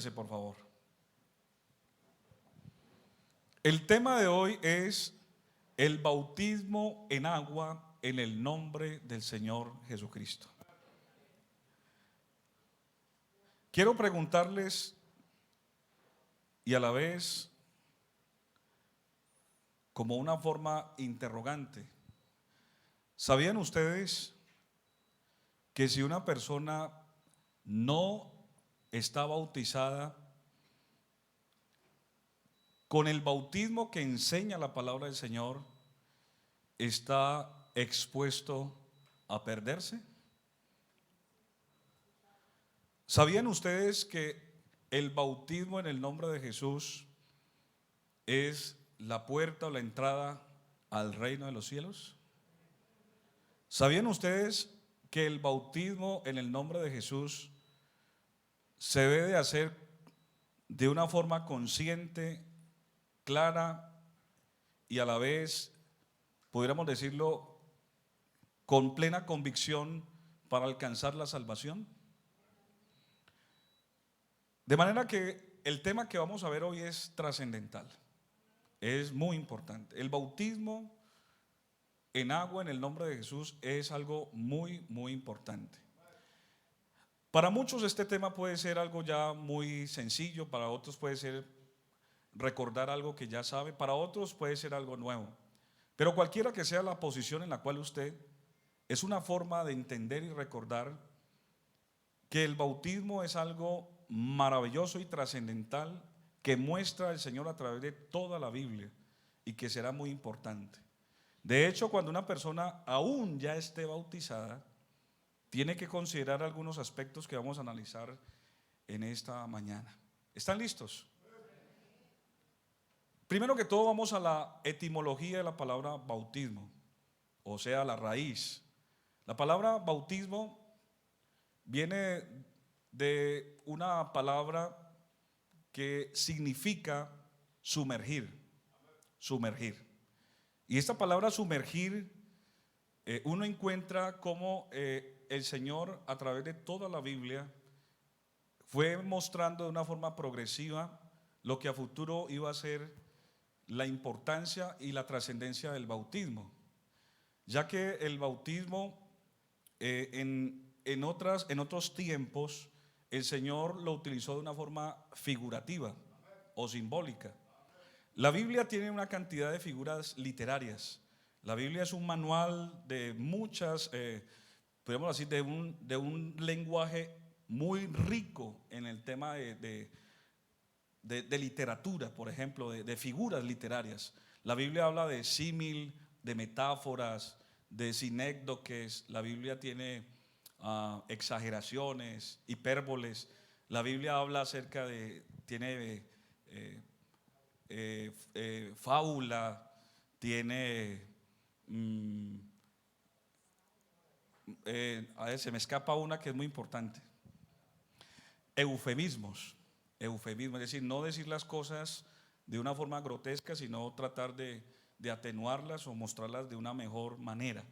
Por favor. El tema de hoy es el bautismo en agua en el nombre del Señor Jesucristo. Quiero preguntarles y a la vez como una forma interrogante. ¿Sabían ustedes que si una persona no está bautizada con el bautismo que enseña la palabra del Señor, está expuesto a perderse? ¿Sabían ustedes que el bautismo en el nombre de Jesús es la puerta o la entrada al reino de los cielos? ¿Sabían ustedes que el bautismo en el nombre de Jesús se debe hacer de una forma consciente, clara y a la vez, pudiéramos decirlo, con plena convicción para alcanzar la salvación? De manera que el tema que vamos a ver hoy es trascendental, es muy importante. El bautismo en agua en el nombre de Jesús es algo muy, muy importante. Para muchos este tema puede ser algo ya muy sencillo, para otros puede ser recordar algo que ya sabe, para otros puede ser algo nuevo. Pero cualquiera que sea la posición en la cual usted, es una forma de entender y recordar que el bautismo es algo maravilloso y trascendental que muestra el Señor a través de toda la Biblia y que será muy importante. De hecho, cuando una persona aún ya esté bautizada, tiene que considerar algunos aspectos que vamos a analizar en esta mañana. ¿Están listos? Primero que todo vamos a la etimología de la palabra bautismo, o sea, la raíz. La palabra bautismo viene de una palabra que significa sumergir, sumergir. Y esta palabra sumergir, uno encuentra cómo el Señor a través de toda la Biblia fue mostrando de una forma progresiva lo que a futuro iba a ser la importancia y la trascendencia del bautismo, ya que el bautismo en otros tiempos el Señor lo utilizó de una forma figurativa o simbólica. La Biblia tiene una cantidad de figuras literarias. La Biblia es un manual de muchas, podemos decir, de un lenguaje muy rico en el tema de literatura, por ejemplo, de figuras literarias. La Biblia habla de símil, de metáforas, de sinécdoques. La Biblia tiene exageraciones, hipérboles. La Biblia habla acerca de, tiene fábula, tiene, a ver, se me escapa una que es muy importante, eufemismos, es decir, no decir las cosas de una forma grotesca, sino tratar de atenuarlas o mostrarlas de una mejor manera.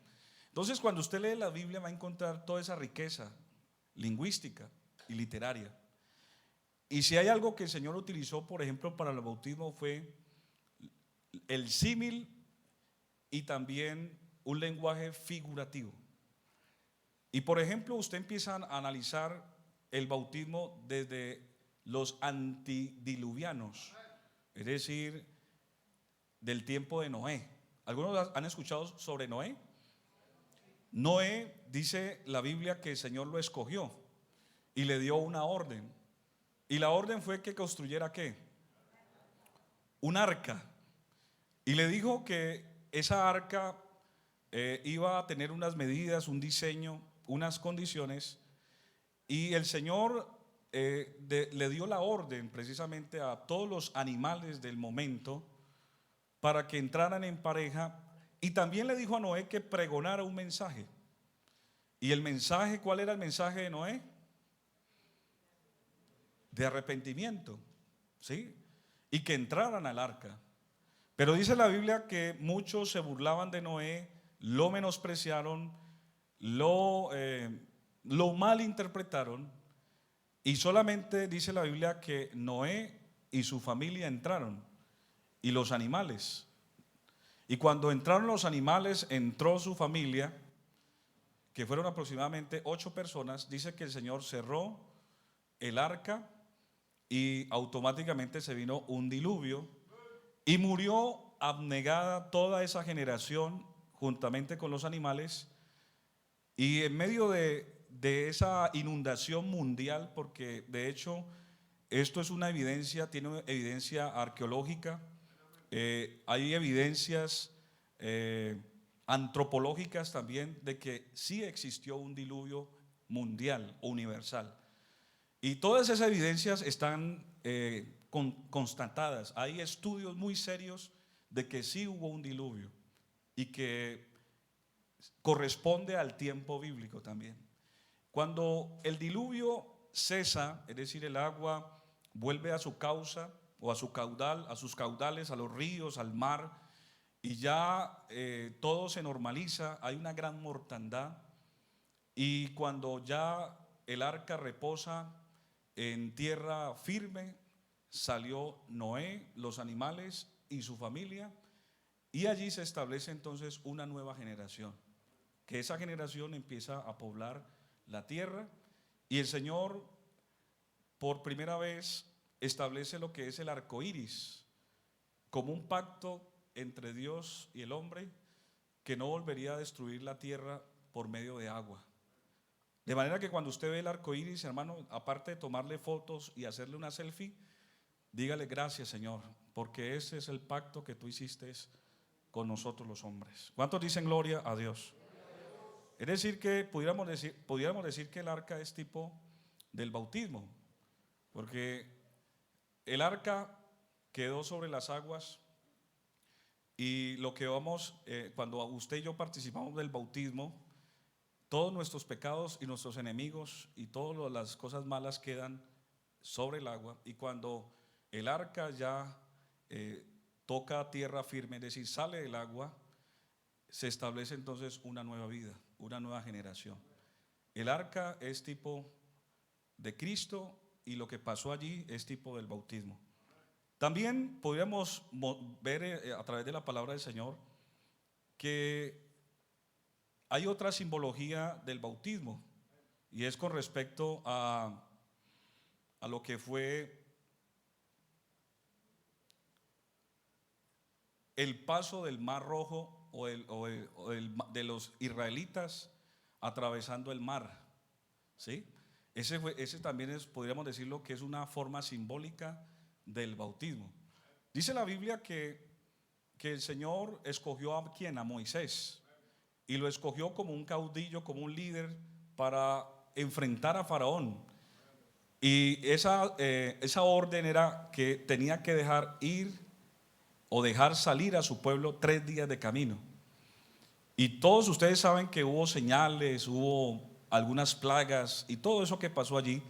Entonces, cuando usted lee la Biblia va a encontrar toda esa riqueza lingüística y literaria. Y si hay algo que el Señor utilizó, por ejemplo, para el bautismo fue el símil y también un lenguaje figurativo. Y por ejemplo, usted empieza a analizar el bautismo desde los antidiluvianos, es decir, del tiempo de Noé. ¿Algunos han escuchado sobre Noé? Noé, dice la Biblia, que el Señor lo escogió y le dio una orden. Y la orden fue que construyera ¿qué? Un arca. Y le dijo que esa arca iba a tener unas medidas, un diseño, unas condiciones. Y el Señor le dio la orden precisamente a todos los animales del momento para que entraran en pareja. Y también le dijo a Noé que pregonara un mensaje. ¿Y el mensaje, cuál era el mensaje de Noé? De arrepentimiento, ¿sí? Y que entraran al arca. Pero dice la Biblia que muchos se burlaban de Noé, lo menospreciaron, lo malinterpretaron. Y solamente dice la Biblia que Noé y su familia entraron, y los animales. Y cuando entraron los animales, entró su familia, que fueron aproximadamente 8 personas. Dice que el Señor cerró el arca y automáticamente se vino un diluvio y murió abnegada toda esa generación juntamente con los animales. Y en medio de esa inundación mundial, porque de hecho esto es una evidencia, tiene evidencia arqueológica, hay evidencias antropológicas también de que sí existió un diluvio mundial o universal. Y todas esas evidencias están constatadas. Hay estudios muy serios de que sí hubo un diluvio y que corresponde al tiempo bíblico también. Cuando el diluvio cesa, es decir, el agua vuelve a su causa o a su caudal, a sus caudales, a los ríos, al mar, y ya todo se normaliza, hay una gran mortandad. Y cuando ya el arca reposa en tierra firme, salió Noé, los animales y su familia, y allí se establece entonces una nueva generación, que esa generación empieza a poblar la tierra, y el Señor por primera vez establece lo que es el arco iris como un pacto entre Dios y el hombre, que no volvería a destruir la tierra por medio de agua. De manera que cuando usted ve el arco iris, hermano, aparte de tomarle fotos y hacerle una selfie, dígale gracias, Señor, porque ese es el pacto que tú hiciste con nosotros los hombres. ¿Cuántos dicen gloria a Dios? Es decir que pudiéramos decir que el arca es tipo del bautismo, porque el arca quedó sobre las aguas, y lo que cuando usted y yo participamos del bautismo, todos nuestros pecados y nuestros enemigos y todas las cosas malas quedan sobre el agua, y cuando el arca ya toca tierra firme, es decir, sale del agua, se establece entonces una nueva vida, una nueva generación. El arca es tipo de Cristo, y lo que pasó allí es tipo del bautismo. También podríamos ver a través de la palabra del Señor que hay otra simbología del bautismo, y es con respecto a lo que fue el paso del Mar Rojo de los israelitas atravesando el mar, ¿sí? Ese también podríamos decirlo que es una forma simbólica del bautismo. Dice la Biblia que el Señor escogió ¿a quién? A Moisés, y lo escogió como un caudillo, como un líder para enfrentar a Faraón. Y esa orden era que tenía que dejar ir o dejar salir a su pueblo 3 días de camino. Y todos ustedes saben que hubo señales, hubo algunas plagas, y todo eso que pasó allí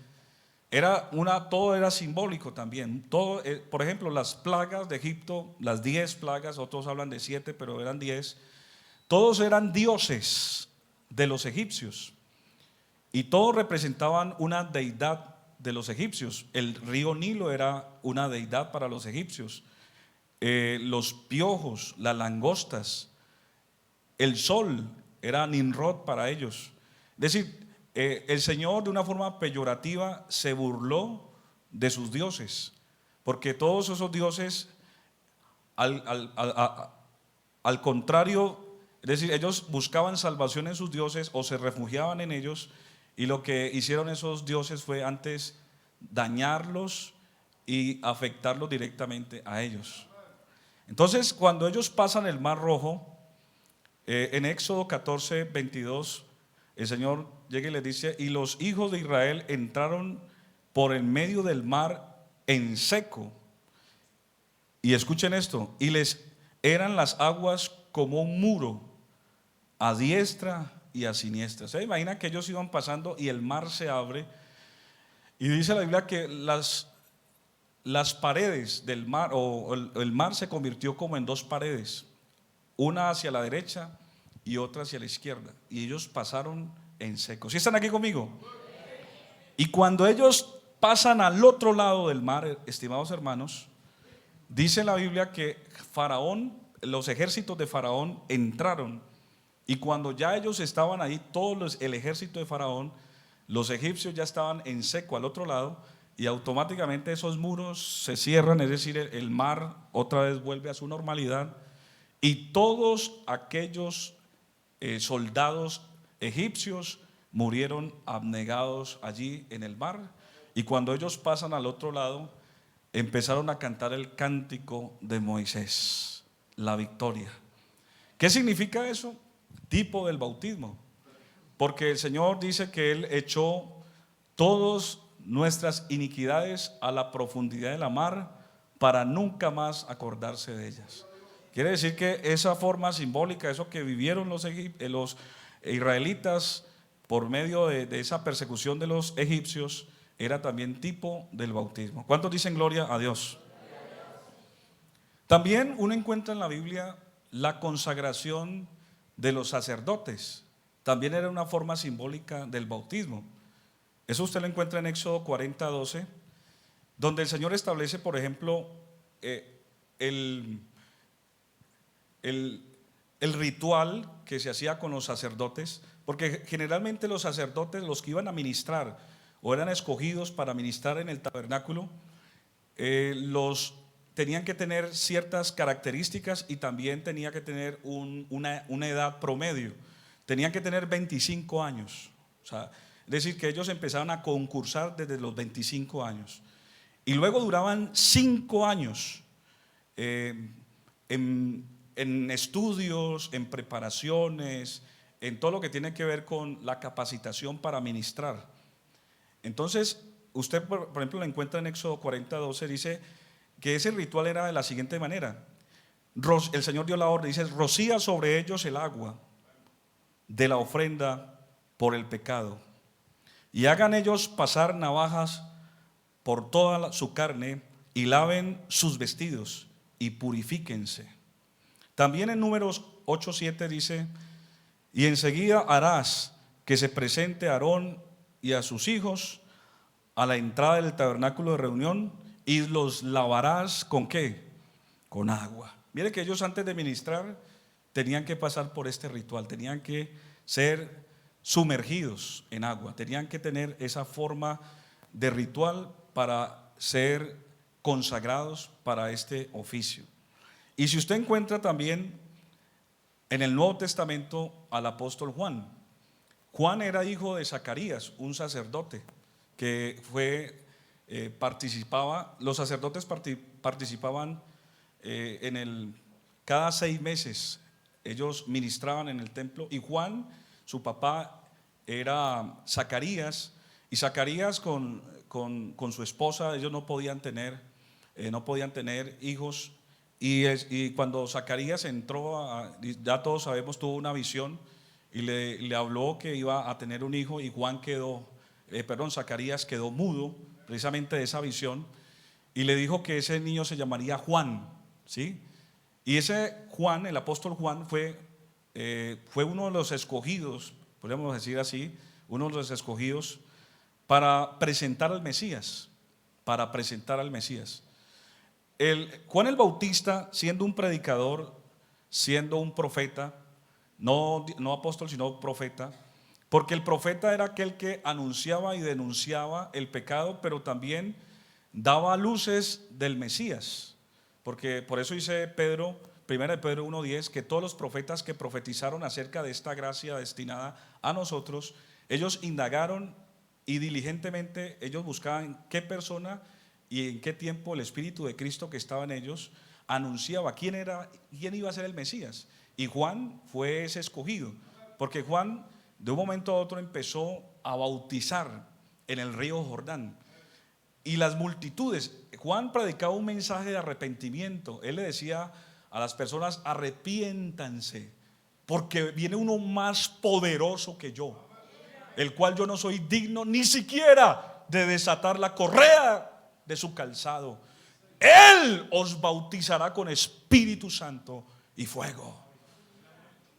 todo era simbólico también. Todo, por ejemplo, las plagas de Egipto, las 10 plagas, otros hablan de 7, pero eran 10. Todos eran dioses de los egipcios, y todos representaban una deidad de los egipcios. El río Nilo era una deidad para los egipcios. Los piojos, las langostas, el sol era Nimrod para ellos. Es decir, el Señor de una forma peyorativa se burló de sus dioses, porque todos esos dioses al contrario, es decir, ellos buscaban salvación en sus dioses o se refugiaban en ellos, y lo que hicieron esos dioses fue antes dañarlos y afectarlos directamente a ellos. Entonces, cuando ellos pasan el Mar Rojo, en Éxodo 14, 22, el Señor llega y les dice: y los hijos de Israel entraron por el medio del mar en seco. Y escuchen esto: y les eran las aguas como un muro, a diestra y a siniestra. ¿Se imagina que ellos iban pasando y el mar se abre? Y dice la Biblia que las paredes del mar, o el mar se convirtió como en 2 paredes, una hacia la derecha y otra hacia la izquierda, y ellos pasaron en seco. ¿Sí están aquí conmigo? Y cuando ellos pasan al otro lado del mar, estimados hermanos, dice la Biblia que Faraón, los ejércitos de Faraón entraron, y cuando ya ellos estaban ahí, el ejército de Faraón, los egipcios ya estaban en seco al otro lado, y automáticamente esos muros se cierran, es decir, el mar otra vez vuelve a su normalidad, y todos aquellos soldados egipcios murieron abnegados allí en el mar. Y cuando ellos pasan al otro lado, empezaron a cantar el cántico de Moisés, la victoria. ¿Qué significa eso? Tipo del bautismo, porque el Señor dice que Él echó todas nuestras iniquidades a la profundidad de la mar para nunca más acordarse de ellas. Quiere decir que esa forma simbólica, eso que vivieron los israelitas por medio de esa persecución de los egipcios, era también tipo del bautismo. ¿Cuántos dicen gloria a Dios? También uno encuentra en la Biblia la consagración de los sacerdotes. También era una forma simbólica del bautismo. Eso usted lo encuentra en Éxodo 40:12, donde el Señor establece, por ejemplo, el ritual que se hacía con los sacerdotes, porque generalmente los sacerdotes, los que iban a ministrar o eran escogidos para ministrar en el tabernáculo, los tenían que tener ciertas características y también tenía que tener una edad promedio. Tenían que tener 25 años. O sea, es decir, que ellos empezaban a concursar desde los 25 años. Y luego duraban 5 años en estudios, en preparaciones, en todo lo que tiene que ver con la capacitación para ministrar. Entonces, usted, por ejemplo, lo encuentra en Éxodo 40:12, dice que ese ritual era de la siguiente manera. El Señor dio la orden, dice: rocía sobre ellos el agua de la ofrenda por el pecado, y hagan ellos pasar navajas por toda su carne, y laven sus vestidos, y purifíquense. También en Números 8:7 dice: y enseguida harás que se presente Aarón y a sus hijos a la entrada del tabernáculo de reunión, y los lavarás ¿con qué? Con agua. Mire que ellos antes de ministrar tenían que pasar por este ritual, tenían que ser sumergidos en agua, tenían que tener esa forma de ritual para ser consagrados para este oficio. Y si usted encuentra también en el Nuevo Testamento al apóstol Juan. Juan era hijo de Zacarías, un sacerdote que participaba. Los sacerdotes participaban cada 6 meses. Ellos ministraban en el templo, y Juan, su papá, era Zacarías, y Zacarías con su esposa, ellos no podían tener hijos. Y cuando Zacarías entró, ya todos sabemos, tuvo una visión y le habló que iba a tener un hijo, y Zacarías quedó mudo precisamente de esa visión, y le dijo que ese niño se llamaría Juan, ¿sí? Y ese Juan, el apóstol Juan, fue uno de los escogidos, podríamos decir así, uno de los escogidos para presentar al Mesías, Juan el Bautista, siendo un predicador, siendo un profeta, no apóstol sino profeta, porque el profeta era aquel que anunciaba y denunciaba el pecado, pero también daba luces del Mesías, porque por eso dice Pedro, 1 Pedro 1:10, que todos los profetas que profetizaron acerca de esta gracia destinada a nosotros, ellos indagaron y diligentemente ellos buscaban qué persona y en qué tiempo el Espíritu de Cristo que estaba en ellos anunciaba quién iba a ser el Mesías. Y Juan fue ese escogido, porque Juan de un momento a otro empezó a bautizar en el río Jordán, y las multitudes, Juan predicaba un mensaje de arrepentimiento. Él le decía a las personas: arrepiéntanse, porque viene uno más poderoso que yo, el cual yo no soy digno ni siquiera de desatar la correa de su calzado. Él os bautizará con Espíritu Santo y fuego.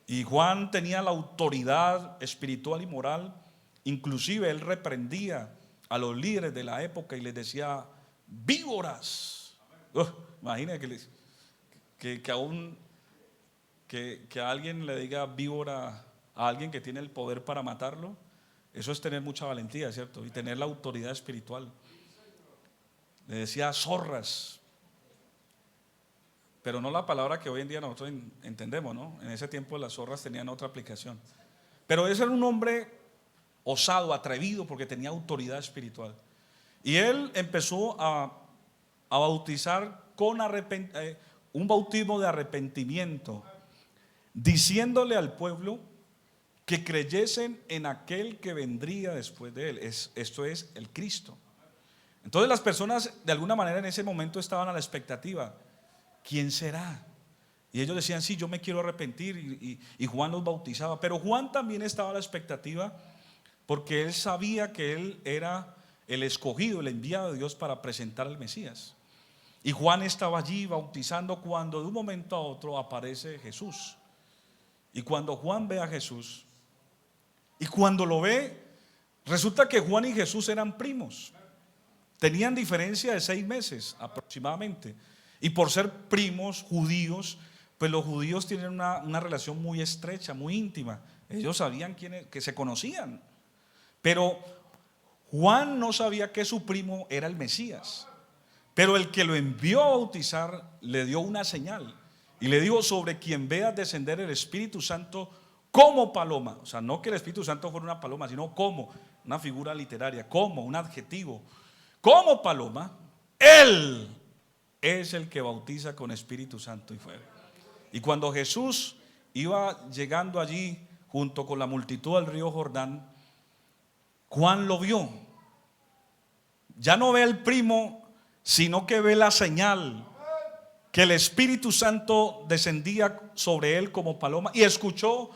Y Juan tenía la autoridad espiritual y moral. Inclusive él reprendía a los líderes de la época y les decía víboras. Imagina que a alguien le diga víbora a alguien que tiene el poder para matarlo. Eso es tener mucha valentía, ¿cierto? Y tener la autoridad espiritual. Le decía zorras, pero no la palabra que hoy en día nosotros entendemos, ¿no? En ese tiempo las zorras tenían otra aplicación. Pero ese era un hombre osado, atrevido, porque tenía autoridad espiritual. Y él empezó a bautizar con un bautismo de arrepentimiento, diciéndole al pueblo que creyesen en aquel que vendría después de él. Esto es el Cristo. Entonces las personas de alguna manera en ese momento estaban a la expectativa. ¿Quién será? Y ellos decían, sí, yo me quiero arrepentir, y Juan los bautizaba. Pero Juan también estaba a la expectativa, porque él sabía que él era el escogido, el enviado de Dios para presentar al Mesías. Y Juan estaba allí bautizando, cuando de un momento a otro aparece Jesús. Y cuando Juan ve a Jesús, y cuando lo ve, resulta que Juan y Jesús eran primos. Tenían diferencia de 6 meses aproximadamente. Y por ser primos judíos, pues los judíos tienen una relación muy estrecha, muy íntima. Ellos sabían que se conocían. Pero Juan no sabía que su primo era el Mesías. Pero el que lo envió a bautizar le dio una señal. Y le dijo: sobre quien veas descender el Espíritu Santo como paloma. O sea, no que el Espíritu Santo fuera una paloma, sino como, una figura literaria, como, un adjetivo. Como paloma, Él es el que bautiza con Espíritu Santo y fuego. Y cuando Jesús iba llegando allí junto con la multitud al río Jordán, Juan lo vio. Ya no ve al primo, sino que ve la señal, que el Espíritu Santo descendía sobre él como paloma, y escuchó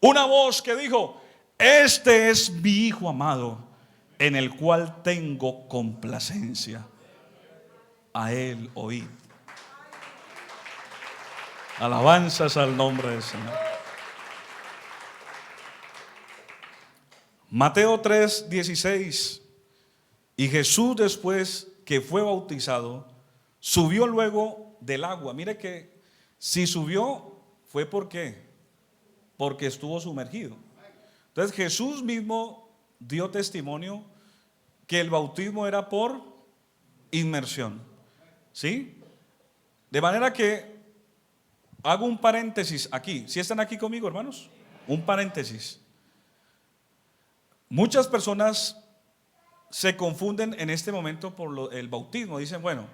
una voz que dijo: este es mi Hijo amado, en el cual tengo complacencia. A él oíd. Alabanzas al nombre del Señor. Mateo 3:16. Y Jesús, después que fue bautizado, subió luego del agua. Mire que si subió fue porque estuvo sumergido. Entonces Jesús mismo dio testimonio que el bautismo era por inmersión. ¿Sí? De manera que hago un paréntesis aquí. ¿Sí están aquí conmigo, hermanos? Un paréntesis. Muchas personas se confunden en este momento por el bautismo. Dicen, bueno,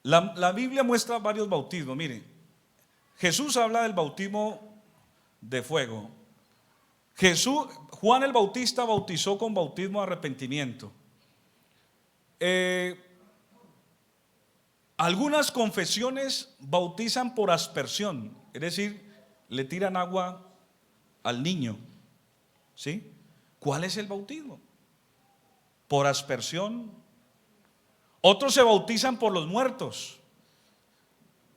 la Biblia muestra varios bautismos. Miren, Jesús habla del bautismo de fuego. Juan el Bautista bautizó con bautismo de arrepentimiento. Algunas confesiones bautizan por aspersión, es decir, le tiran agua al niño. ¿Sí? ¿Cuál es el bautismo? Por aspersión. Otros se bautizan por los muertos.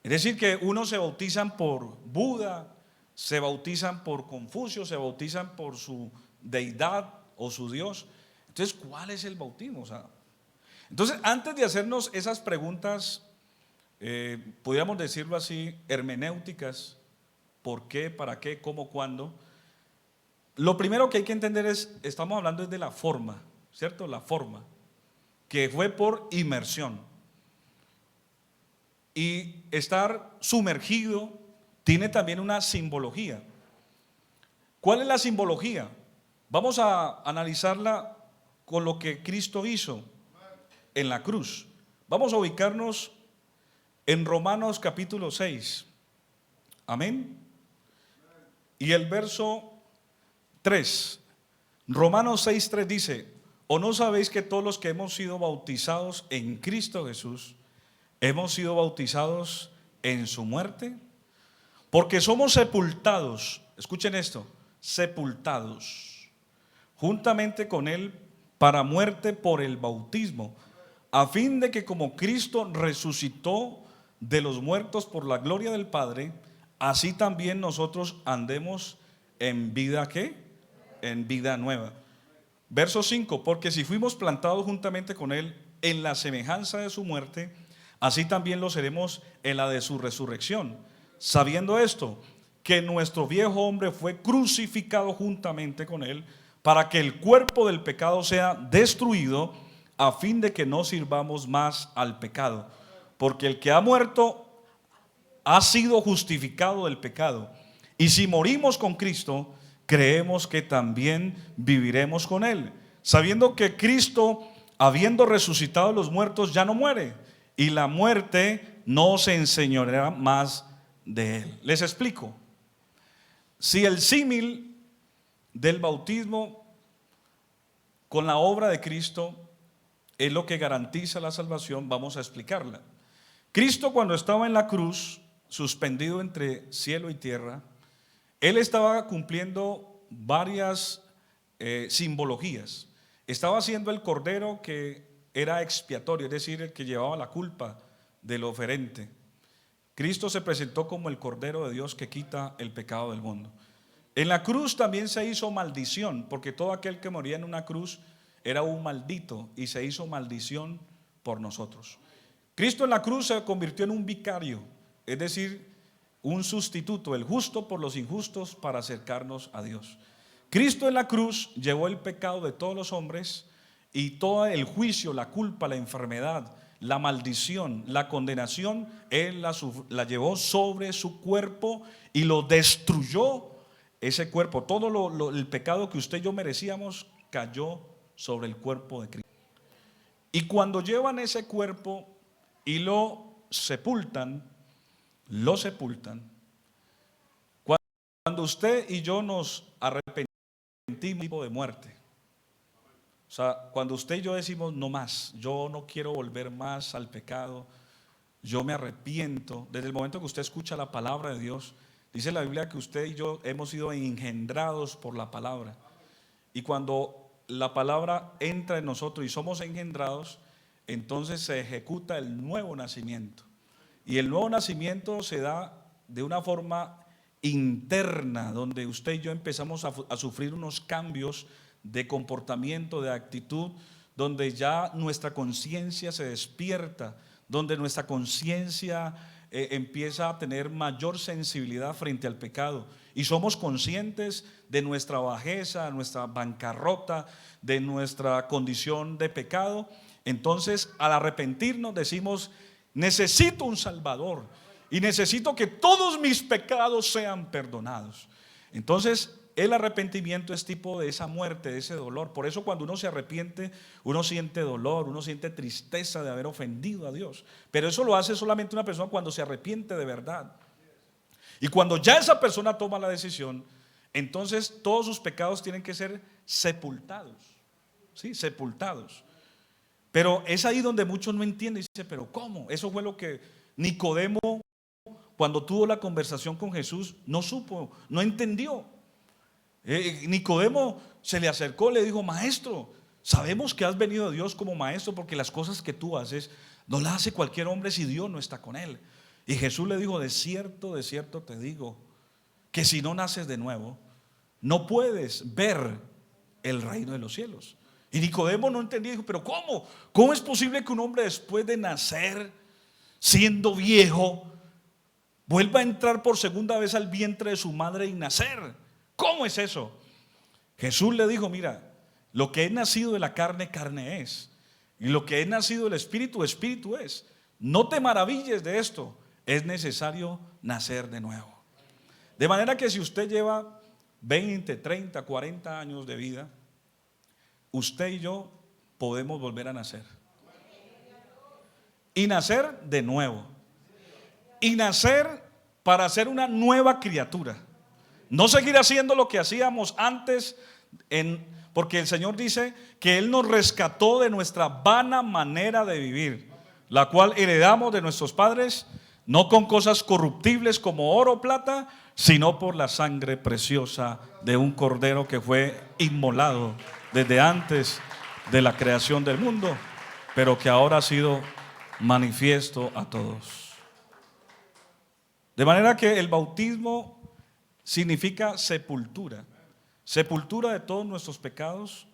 Es decir, que unos se bautizan por Buda, se bautizan por Confucio, se bautizan por su deidad o su Dios. Entonces, ¿cuál es el bautismo? Entonces, antes de hacernos esas preguntas, podríamos decirlo así, hermenéuticas: ¿por qué? ¿Para qué? ¿Cómo? ¿Cuándo? Lo primero que hay que entender estamos hablando de la forma, ¿cierto? La forma, que fue por inmersión. Y estar sumergido tiene también una simbología. ¿Cuál es la simbología? Vamos a analizarla con lo que Cristo hizo en la cruz. Vamos a ubicarnos en Romanos capítulo 6. Amén. Y el verso 3. Romanos 6:3 dice: ¿o no sabéis que todos los que hemos sido bautizados en Cristo Jesús hemos sido bautizados en su muerte? Porque somos sepultados, escuchen esto, sepultados juntamente con él para muerte por el bautismo, a fin de que como Cristo resucitó de los muertos por la gloria del Padre, así también nosotros andemos en vida, ¿qué? En vida nueva. Verso 5, porque si fuimos plantados juntamente con Él en la semejanza de su muerte, así también lo seremos en la de su resurrección. Sabiendo esto, que nuestro viejo hombre fue crucificado juntamente con Él, para que el cuerpo del pecado sea destruido, a fin de que no sirvamos más al pecado. Porque el que ha muerto ha sido justificado del pecado. Y si morimos con Cristo, creemos que también viviremos con Él, sabiendo que Cristo, habiendo resucitado a los muertos, ya no muere, y la muerte no se enseñoreará más de Él. Les explico. Si el símil del bautismo con la obra de Cristo es lo que garantiza la salvación, vamos a explicarla. Cristo, cuando estaba en la cruz, suspendido entre cielo y tierra, Él estaba cumpliendo varias simbologías. Estaba siendo el cordero que era expiatorio, es decir, el que llevaba la culpa del oferente. Cristo se presentó como el Cordero de Dios que quita el pecado del mundo. En la cruz también se hizo maldición, porque todo aquel que moría en una cruz era un maldito, y se hizo maldición por nosotros. Cristo en la cruz se convirtió en un vicario, es decir, un sustituto, el justo por los injustos, para acercarnos a Dios. Cristo en la cruz llevó el pecado de todos los hombres, y todo el juicio, la culpa, la enfermedad, la maldición, la condenación, Él la llevó sobre su cuerpo y lo destruyó. Ese cuerpo, todo el pecado que usted y yo merecíamos, cayó sobre el cuerpo de Cristo. Y cuando llevan ese cuerpo y lo sepultan, cuando usted y yo nos arrepentimos de muerte, o sea, cuando usted y yo decimos no más, yo no quiero volver más al pecado, yo me arrepiento, desde el momento que usted escucha la palabra de Dios, dice la Biblia que usted y yo hemos sido engendrados por la palabra, y cuando la palabra entra en nosotros y somos engendrados, entonces se ejecuta el nuevo nacimiento. Y el nuevo nacimiento se da de una forma interna, donde usted y yo empezamos a sufrir unos cambios de comportamiento, de actitud, donde ya nuestra conciencia se despierta, donde nuestra conciencia empieza a tener mayor sensibilidad frente al pecado, y somos conscientes de nuestra bajeza, nuestra bancarrota, de nuestra condición de pecado. Entonces, al arrepentirnos, decimos: necesito un Salvador y necesito que todos mis pecados sean perdonados. Entonces, el arrepentimiento es tipo de esa muerte, de ese dolor. Por eso cuando uno se arrepiente, uno siente dolor, uno siente tristeza de haber ofendido a Dios. Pero eso lo hace solamente una persona cuando se arrepiente de verdad. Y cuando ya esa persona toma la decisión, entonces todos sus pecados tienen que ser sepultados. ¿Sí? Sepultados. Pero es ahí donde muchos no entienden. Dice: pero ¿cómo? Eso fue lo que Nicodemo, cuando tuvo la conversación con Jesús, no supo, no entendió. Nicodemo se le acercó, le dijo: maestro, sabemos que has venido de Dios como maestro, porque las cosas que tú haces no las hace cualquier hombre si Dios no está con él. Y Jesús le dijo: de cierto te digo, que si no naces de nuevo, no puedes ver el reino de los cielos. Y Nicodemo no entendía, dijo: pero ¿cómo? ¿Cómo es posible que un hombre, después de nacer, siendo viejo, vuelva a entrar por segunda vez al vientre de su madre y nacer? ¿Cómo es eso? Jesús le dijo: mira, lo que es nacido de la carne, carne es, y lo que es nacido del espíritu, espíritu es. No te maravilles de esto, es necesario nacer de nuevo. De manera que si usted lleva 20, 30, 40 años de vida, usted y yo podemos volver a nacer. Y nacer de nuevo. Y nacer para ser una nueva criatura. No seguir haciendo lo que hacíamos antes, porque el Señor dice que Él nos rescató de nuestra vana manera de vivir, la cual heredamos de nuestros padres, no con cosas corruptibles como oro o plata, sino por la sangre preciosa de un cordero que fue inmolado desde antes de la creación del mundo, pero que ahora ha sido manifiesto a todos. De manera que el bautismo significa sepultura, sepultura de todos nuestros pecados,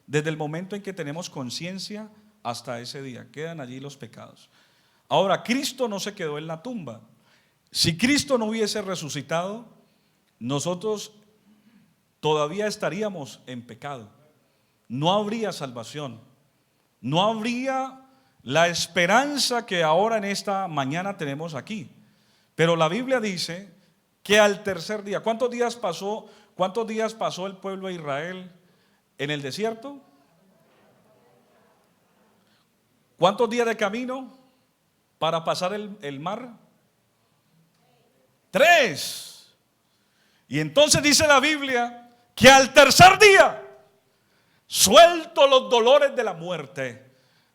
desde el momento en que tenemos conciencia hasta ese día. Quedan allí los pecados. Ahora, Cristo no se quedó en la tumba. Si Cristo no hubiese resucitado, nosotros todavía estaríamos en pecado. No habría salvación. No habría la esperanza que ahora en esta mañana tenemos aquí. Pero la Biblia dice que al tercer día, ¿cuántos días pasó el pueblo de Israel en el desierto? ¿Cuántos días de camino para pasar el mar? 3. Y entonces dice la Biblia que al tercer día, suelto los dolores de la muerte,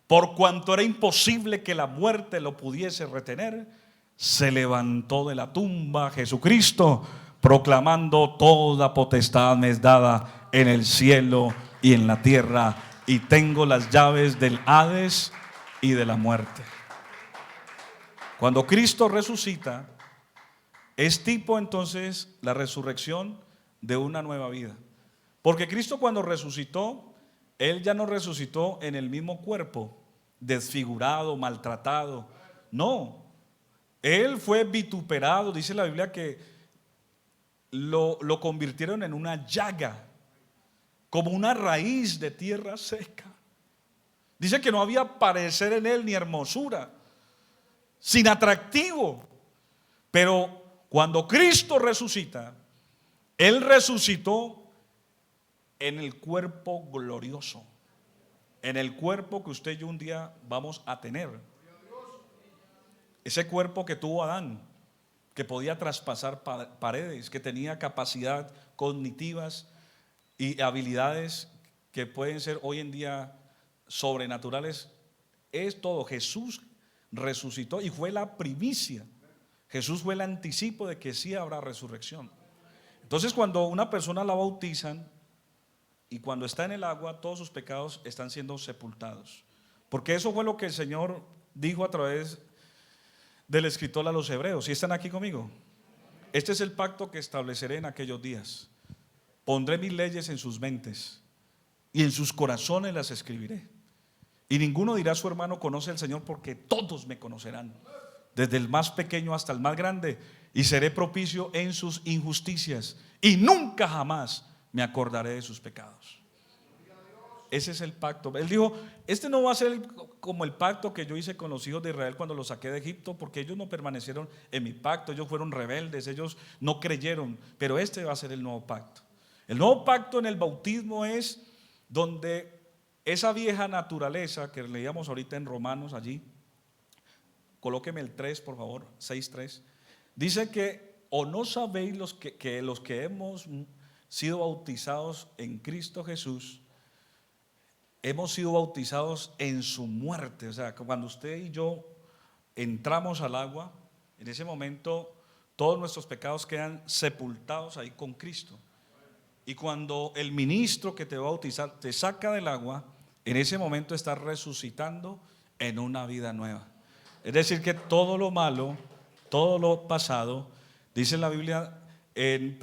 por cuanto era imposible que la muerte lo pudiese retener, se levantó de la tumba Jesucristo, proclamando: toda potestad me es dada en el cielo y en la tierra, y tengo las llaves del Hades y de la muerte. Cuando Cristo resucita, es tipo entonces la resurrección de una nueva vida. Porque Cristo, cuando resucitó, Él ya no resucitó en el mismo cuerpo, desfigurado, maltratado. No, Él fue vituperado. Dice la Biblia que lo convirtieron en una llaga, como una raíz de tierra seca. Dice que no había parecer en Él ni hermosura, sin atractivo. Pero cuando Cristo resucita, Él resucitó en el cuerpo glorioso, en el cuerpo que usted y yo un día vamos a tener. Ese cuerpo que tuvo Adán, que podía traspasar paredes, que tenía capacidad cognitivas y habilidades que pueden ser hoy en día sobrenaturales. Es todo. Jesús resucitó y fue la primicia. Jesús fue el anticipo de que sí habrá resurrección. Entonces, cuando una persona la bautizan y cuando está en el agua, todos sus pecados están siendo sepultados. Porque eso fue lo que el Señor dijo a través del escritor a los hebreos. ¿Sí están aquí conmigo? Este es el pacto que estableceré en aquellos días. Pondré mis leyes en sus mentes y en sus corazones las escribiré. Y ninguno dirá a su hermano: conoce al Señor, porque todos me conocerán, desde el más pequeño hasta el más grande, y seré propicio en sus injusticias, y nunca jamás me acordaré de sus pecados. Ese es el pacto. Él dijo: este no va a ser como el pacto que yo hice con los hijos de Israel cuando los saqué de Egipto, porque ellos no permanecieron en mi pacto, ellos fueron rebeldes, ellos no creyeron, pero este va a ser el nuevo pacto. El nuevo pacto en el bautismo es donde esa vieja naturaleza que leíamos ahorita en Romanos, allí, colóqueme el 3 por favor, 6:3, dice que: o no sabéis los que hemos sido bautizados en Cristo Jesús, hemos sido bautizados en su muerte. O sea, cuando usted y yo entramos al agua, en ese momento todos nuestros pecados quedan sepultados ahí con Cristo. Y cuando el ministro que te va a bautizar te saca del agua, en ese momento está resucitando en una vida nueva. Es decir, que todo lo malo, todo lo pasado, dice la Biblia en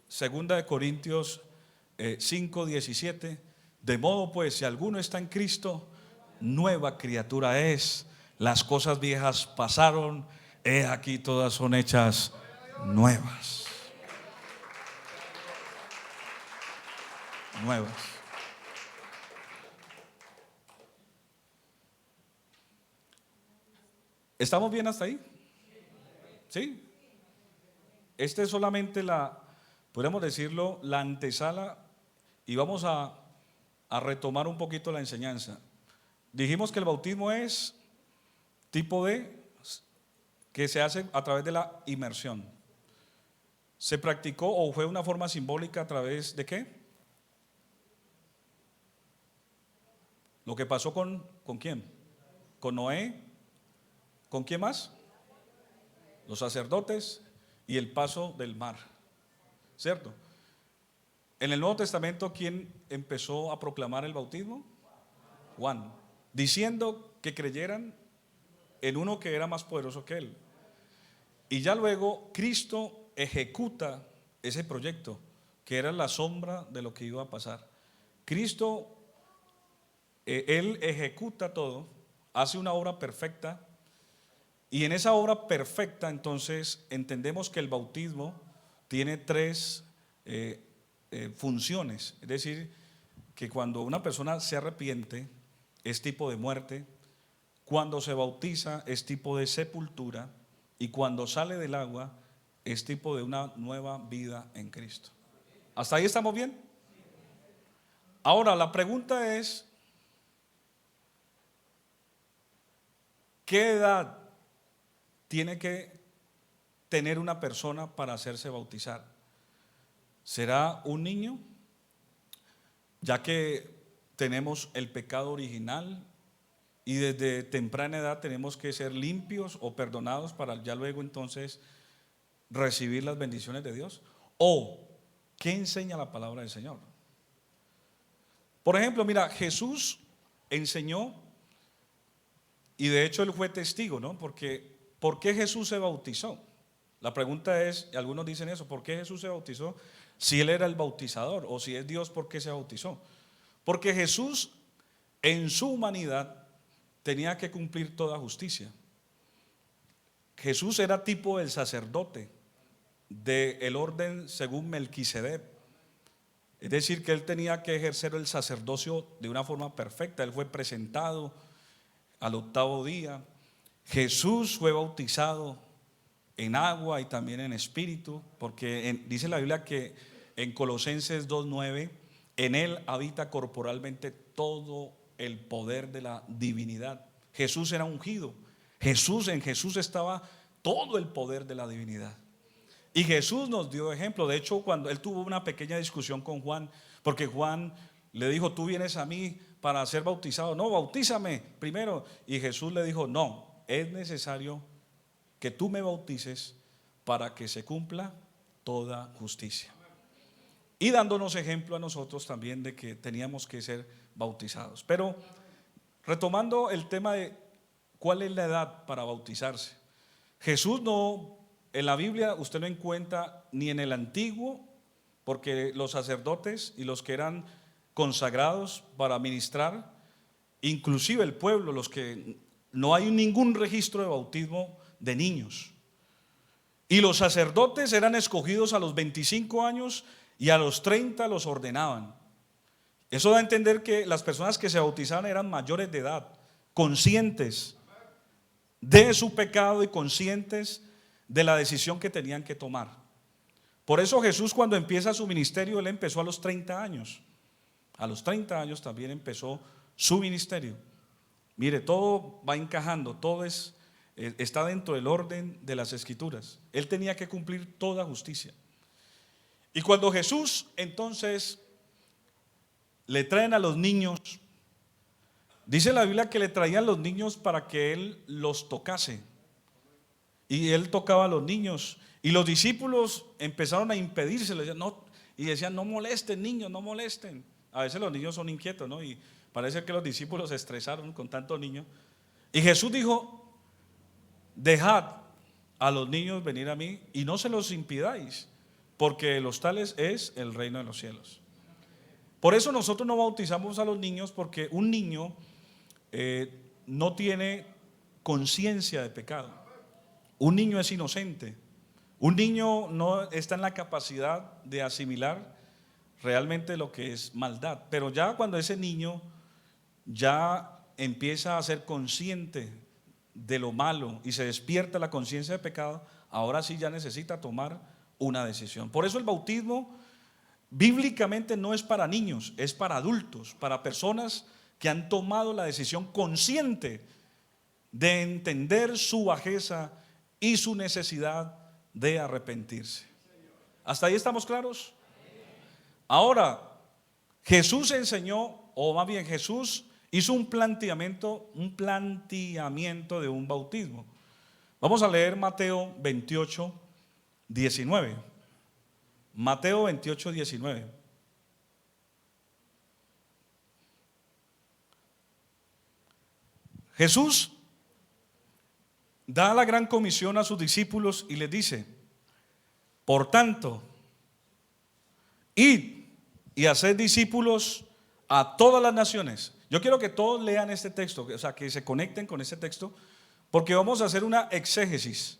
segunda de Corintios 5:17, de modo pues, si alguno está en Cristo, nueva criatura es. Las cosas viejas pasaron, he aquí todas son hechas nuevas. Nuevas. ¿Estamos bien hasta ahí? ¿Sí? Este es solamente podemos decirlo, la antesala, y vamos a retomar un poquito la enseñanza. Dijimos que el bautismo es tipo que se hace a través de la inmersión. ¿Se practicó o fue una forma simbólica a través de qué? Lo que pasó ¿con quién? Con Noé. ¿Con quién más? Los sacerdotes y el paso del mar, ¿cierto? En el Nuevo Testamento, ¿quién empezó a proclamar el bautismo? Juan, diciendo que creyeran en uno que era más poderoso que él. Y ya luego Cristo ejecuta ese proyecto, que era la sombra de lo que iba a pasar. Cristo, Él ejecuta todo, hace una obra perfecta, y en esa obra perfecta entonces entendemos que el bautismo tiene tres funciones. Es decir, que cuando una persona se arrepiente es tipo de muerte, cuando se bautiza es tipo de sepultura, y cuando sale del agua es tipo de una nueva vida en Cristo. ¿Hasta ahí estamos bien? Ahora la pregunta es, ¿qué edad tiene que tener una persona para hacerse bautizar? ¿Será un niño? Ya que tenemos el pecado original y desde temprana edad tenemos que ser limpios o perdonados para ya luego entonces recibir las bendiciones de Dios. ¿O qué enseña la palabra del Señor? Por ejemplo, mira, Jesús enseñó, y de hecho él fue testigo, ¿no? Porque ¿por qué Jesús se bautizó? La pregunta es, y algunos dicen eso, ¿por qué Jesús se bautizó? Si él era el bautizador, o si es Dios, ¿por qué se bautizó? Porque Jesús en su humanidad tenía que cumplir toda justicia. Jesús era tipo del sacerdote del orden según Melquisedec. Es decir, que él tenía que ejercer el sacerdocio de una forma perfecta. Él fue presentado al octavo día. Jesús fue bautizado en agua y también en espíritu, porque dice la Biblia que en Colosenses 2:9, en él habita corporalmente todo el poder de la divinidad. Jesús era ungido. En Jesús estaba todo el poder de la divinidad. Y Jesús nos dio ejemplo. De hecho, cuando él tuvo una pequeña discusión con Juan, porque Juan le dijo, tú vienes a mí para ser bautizado. No, bautízame primero. Y Jesús le dijo, no, es necesario que tú me bautices para que se cumpla toda justicia. Y dándonos ejemplo a nosotros también de que teníamos que ser bautizados. Pero retomando el tema de cuál es la edad para bautizarse. Jesús no, en la Biblia usted no encuentra ni en el antiguo, porque los sacerdotes y los que eran consagrados para ministrar, inclusive el pueblo, los que no hay ningún registro de bautismo de niños. Y los sacerdotes eran escogidos a los 25 años y a los 30 los ordenaban. Eso da a entender que las personas que se bautizaban eran mayores de edad, conscientes de su pecado y conscientes de la decisión que tenían que tomar. Por eso Jesús, cuando empieza su ministerio, él empezó a los 30 años. A los 30 años también empezó su ministerio. Mire, todo va encajando, todo está dentro del orden de las Escrituras. Él tenía que cumplir toda justicia. Y cuando Jesús entonces le traen a los niños, dice la Biblia que le traían los niños para que él los tocase. Y él tocaba a los niños. Y los discípulos empezaron a impedirse, y decían, no molesten niños, no molesten. A veces los niños son inquietos, ¿no? Y parece que los discípulos se estresaron con tantos niños. Y Jesús dijo, dejad a los niños venir a mí y no se los impidáis, porque los tales es el reino de los cielos. Por eso nosotros no bautizamos a los niños, porque un niño no tiene conciencia de pecado. Un niño es inocente. Un niño no está en la capacidad de asimilar realmente lo que es maldad. Pero ya cuando ese niño ya empieza a ser consciente de lo malo y se despierta la conciencia de pecado, ahora sí ya necesita tomar una decisión. Por eso el bautismo bíblicamente no es para niños, es para adultos, para personas que han tomado la decisión consciente de entender su bajeza y su necesidad de arrepentirse. ¿Hasta ahí estamos claros? Ahora, Jesús enseñó, o más bien Jesús hizo un planteamiento de un bautismo. Vamos a leer Mateo 28, 19. Mateo 28, 19. Jesús da la gran comisión a sus discípulos y les dice, por tanto, id y haced discípulos a todas las naciones. Yo quiero que todos lean este texto, o sea, que se conecten con este texto, porque vamos a hacer una exégesis.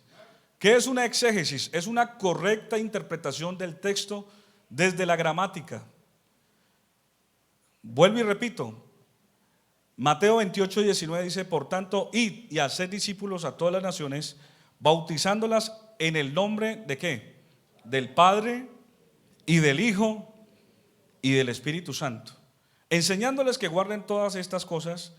¿Qué es una exégesis? Es una correcta interpretación del texto desde la gramática. Vuelvo y repito, Mateo 28:19 dice: por tanto, id y haced discípulos a todas las naciones, bautizándolas en el nombre de ¿qué? Del Padre y del Hijo y del Espíritu Santo, enseñándoles que guarden todas estas cosas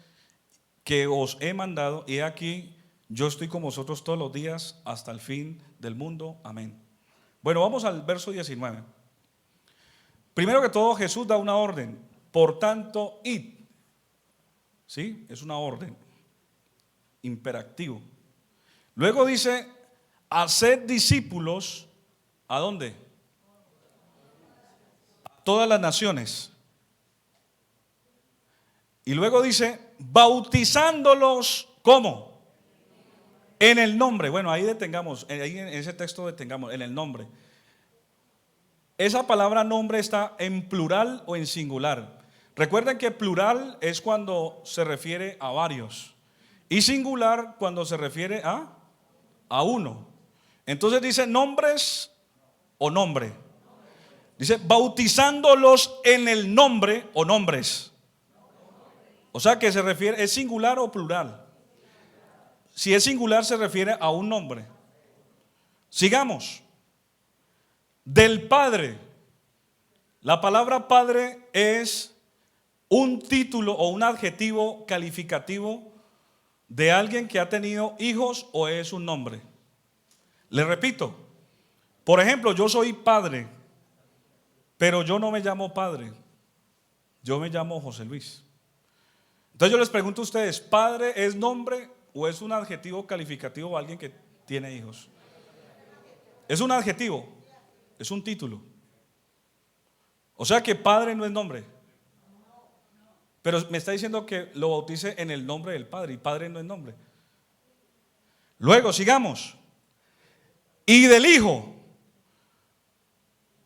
que os he mandado, y aquí yo estoy con vosotros todos los días hasta el fin del mundo. Amén. Bueno, vamos al verso 19. Primero que todo, Jesús da una orden. Por tanto, id. ¿Sí? Es una orden. Imperativo. Luego dice: haced discípulos. ¿A dónde? A todas las naciones. Y luego dice: bautizándolos. ¿Cómo? En el nombre. Bueno, ahí detengamos, ahí en ese texto detengamos, en el nombre. Esa palabra nombre está en plural o en singular. Recuerden que plural es cuando se refiere a varios y singular cuando se refiere a uno. Entonces dice nombres o nombre. Dice bautizándolos en el nombre o nombres. O sea que se refiere, ¿es singular o plural? Si es singular se refiere a un nombre. Sigamos. Del Padre. La palabra Padre es un título o un adjetivo calificativo de alguien que ha tenido hijos, o es un nombre. Le repito, por ejemplo, yo soy padre, pero yo no me llamo padre, yo me llamo José Luis. Entonces yo les pregunto a ustedes, ¿padre es nombre o es un adjetivo calificativo de alguien que tiene hijos? Es un adjetivo, es un título. O sea que padre no es nombre. Pero me está diciendo que lo bautice en el nombre del Padre, y Padre no es nombre. Luego, sigamos. Y del Hijo.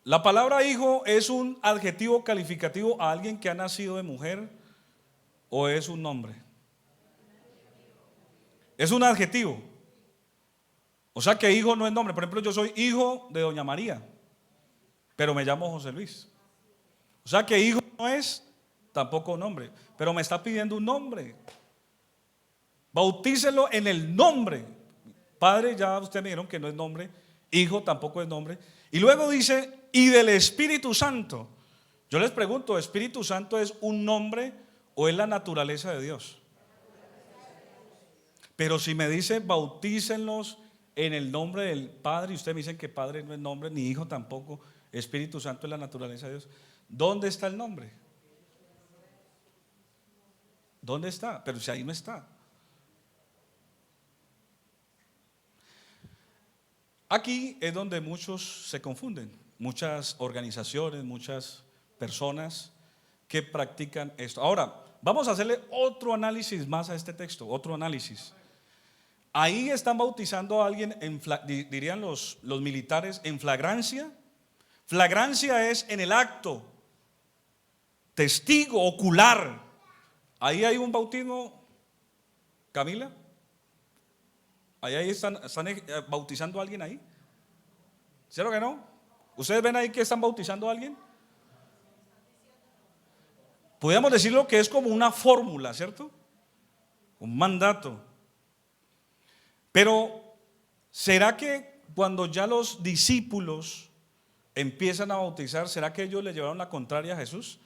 La palabra hijo es un adjetivo calificativo a alguien que ha nacido de mujer, o es un nombre. Es un adjetivo. O sea que hijo no es nombre. Por ejemplo, yo soy hijo de doña María, pero me llamo José Luis. O sea que hijo no es tampoco nombre, pero me está pidiendo un nombre. Bautícelo en el nombre. Padre, ya ustedes me dijeron que no es nombre. Hijo tampoco es nombre. Y luego dice: y del Espíritu Santo. Yo les pregunto, ¿Espíritu Santo es un nombre o es la naturaleza de Dios? Pero si me dice bautícenlos en el nombre del Padre, y ustedes me dicen que Padre no es nombre, ni Hijo tampoco, Espíritu Santo es la naturaleza de Dios, ¿dónde está el nombre? ¿Dónde está? Pero si ahí no está. Aquí es donde muchos se confunden, muchas organizaciones, muchas personas que practican esto. Ahora, vamos a hacerle otro análisis más a este texto, otro análisis. Ahí están bautizando a alguien, dirían los militares, en flagrancia. Flagrancia es en el acto, testigo, ocular. Ahí hay un bautismo, Camila. Ahí están bautizando a alguien ahí. ¿Cierto que no? ¿Ustedes ven ahí que están bautizando a alguien? Podríamos decirlo que es como una fórmula, ¿cierto? Un mandato. Pero ¿será que cuando ya los discípulos empiezan a bautizar, será que ellos le llevaron la contraria a Jesús?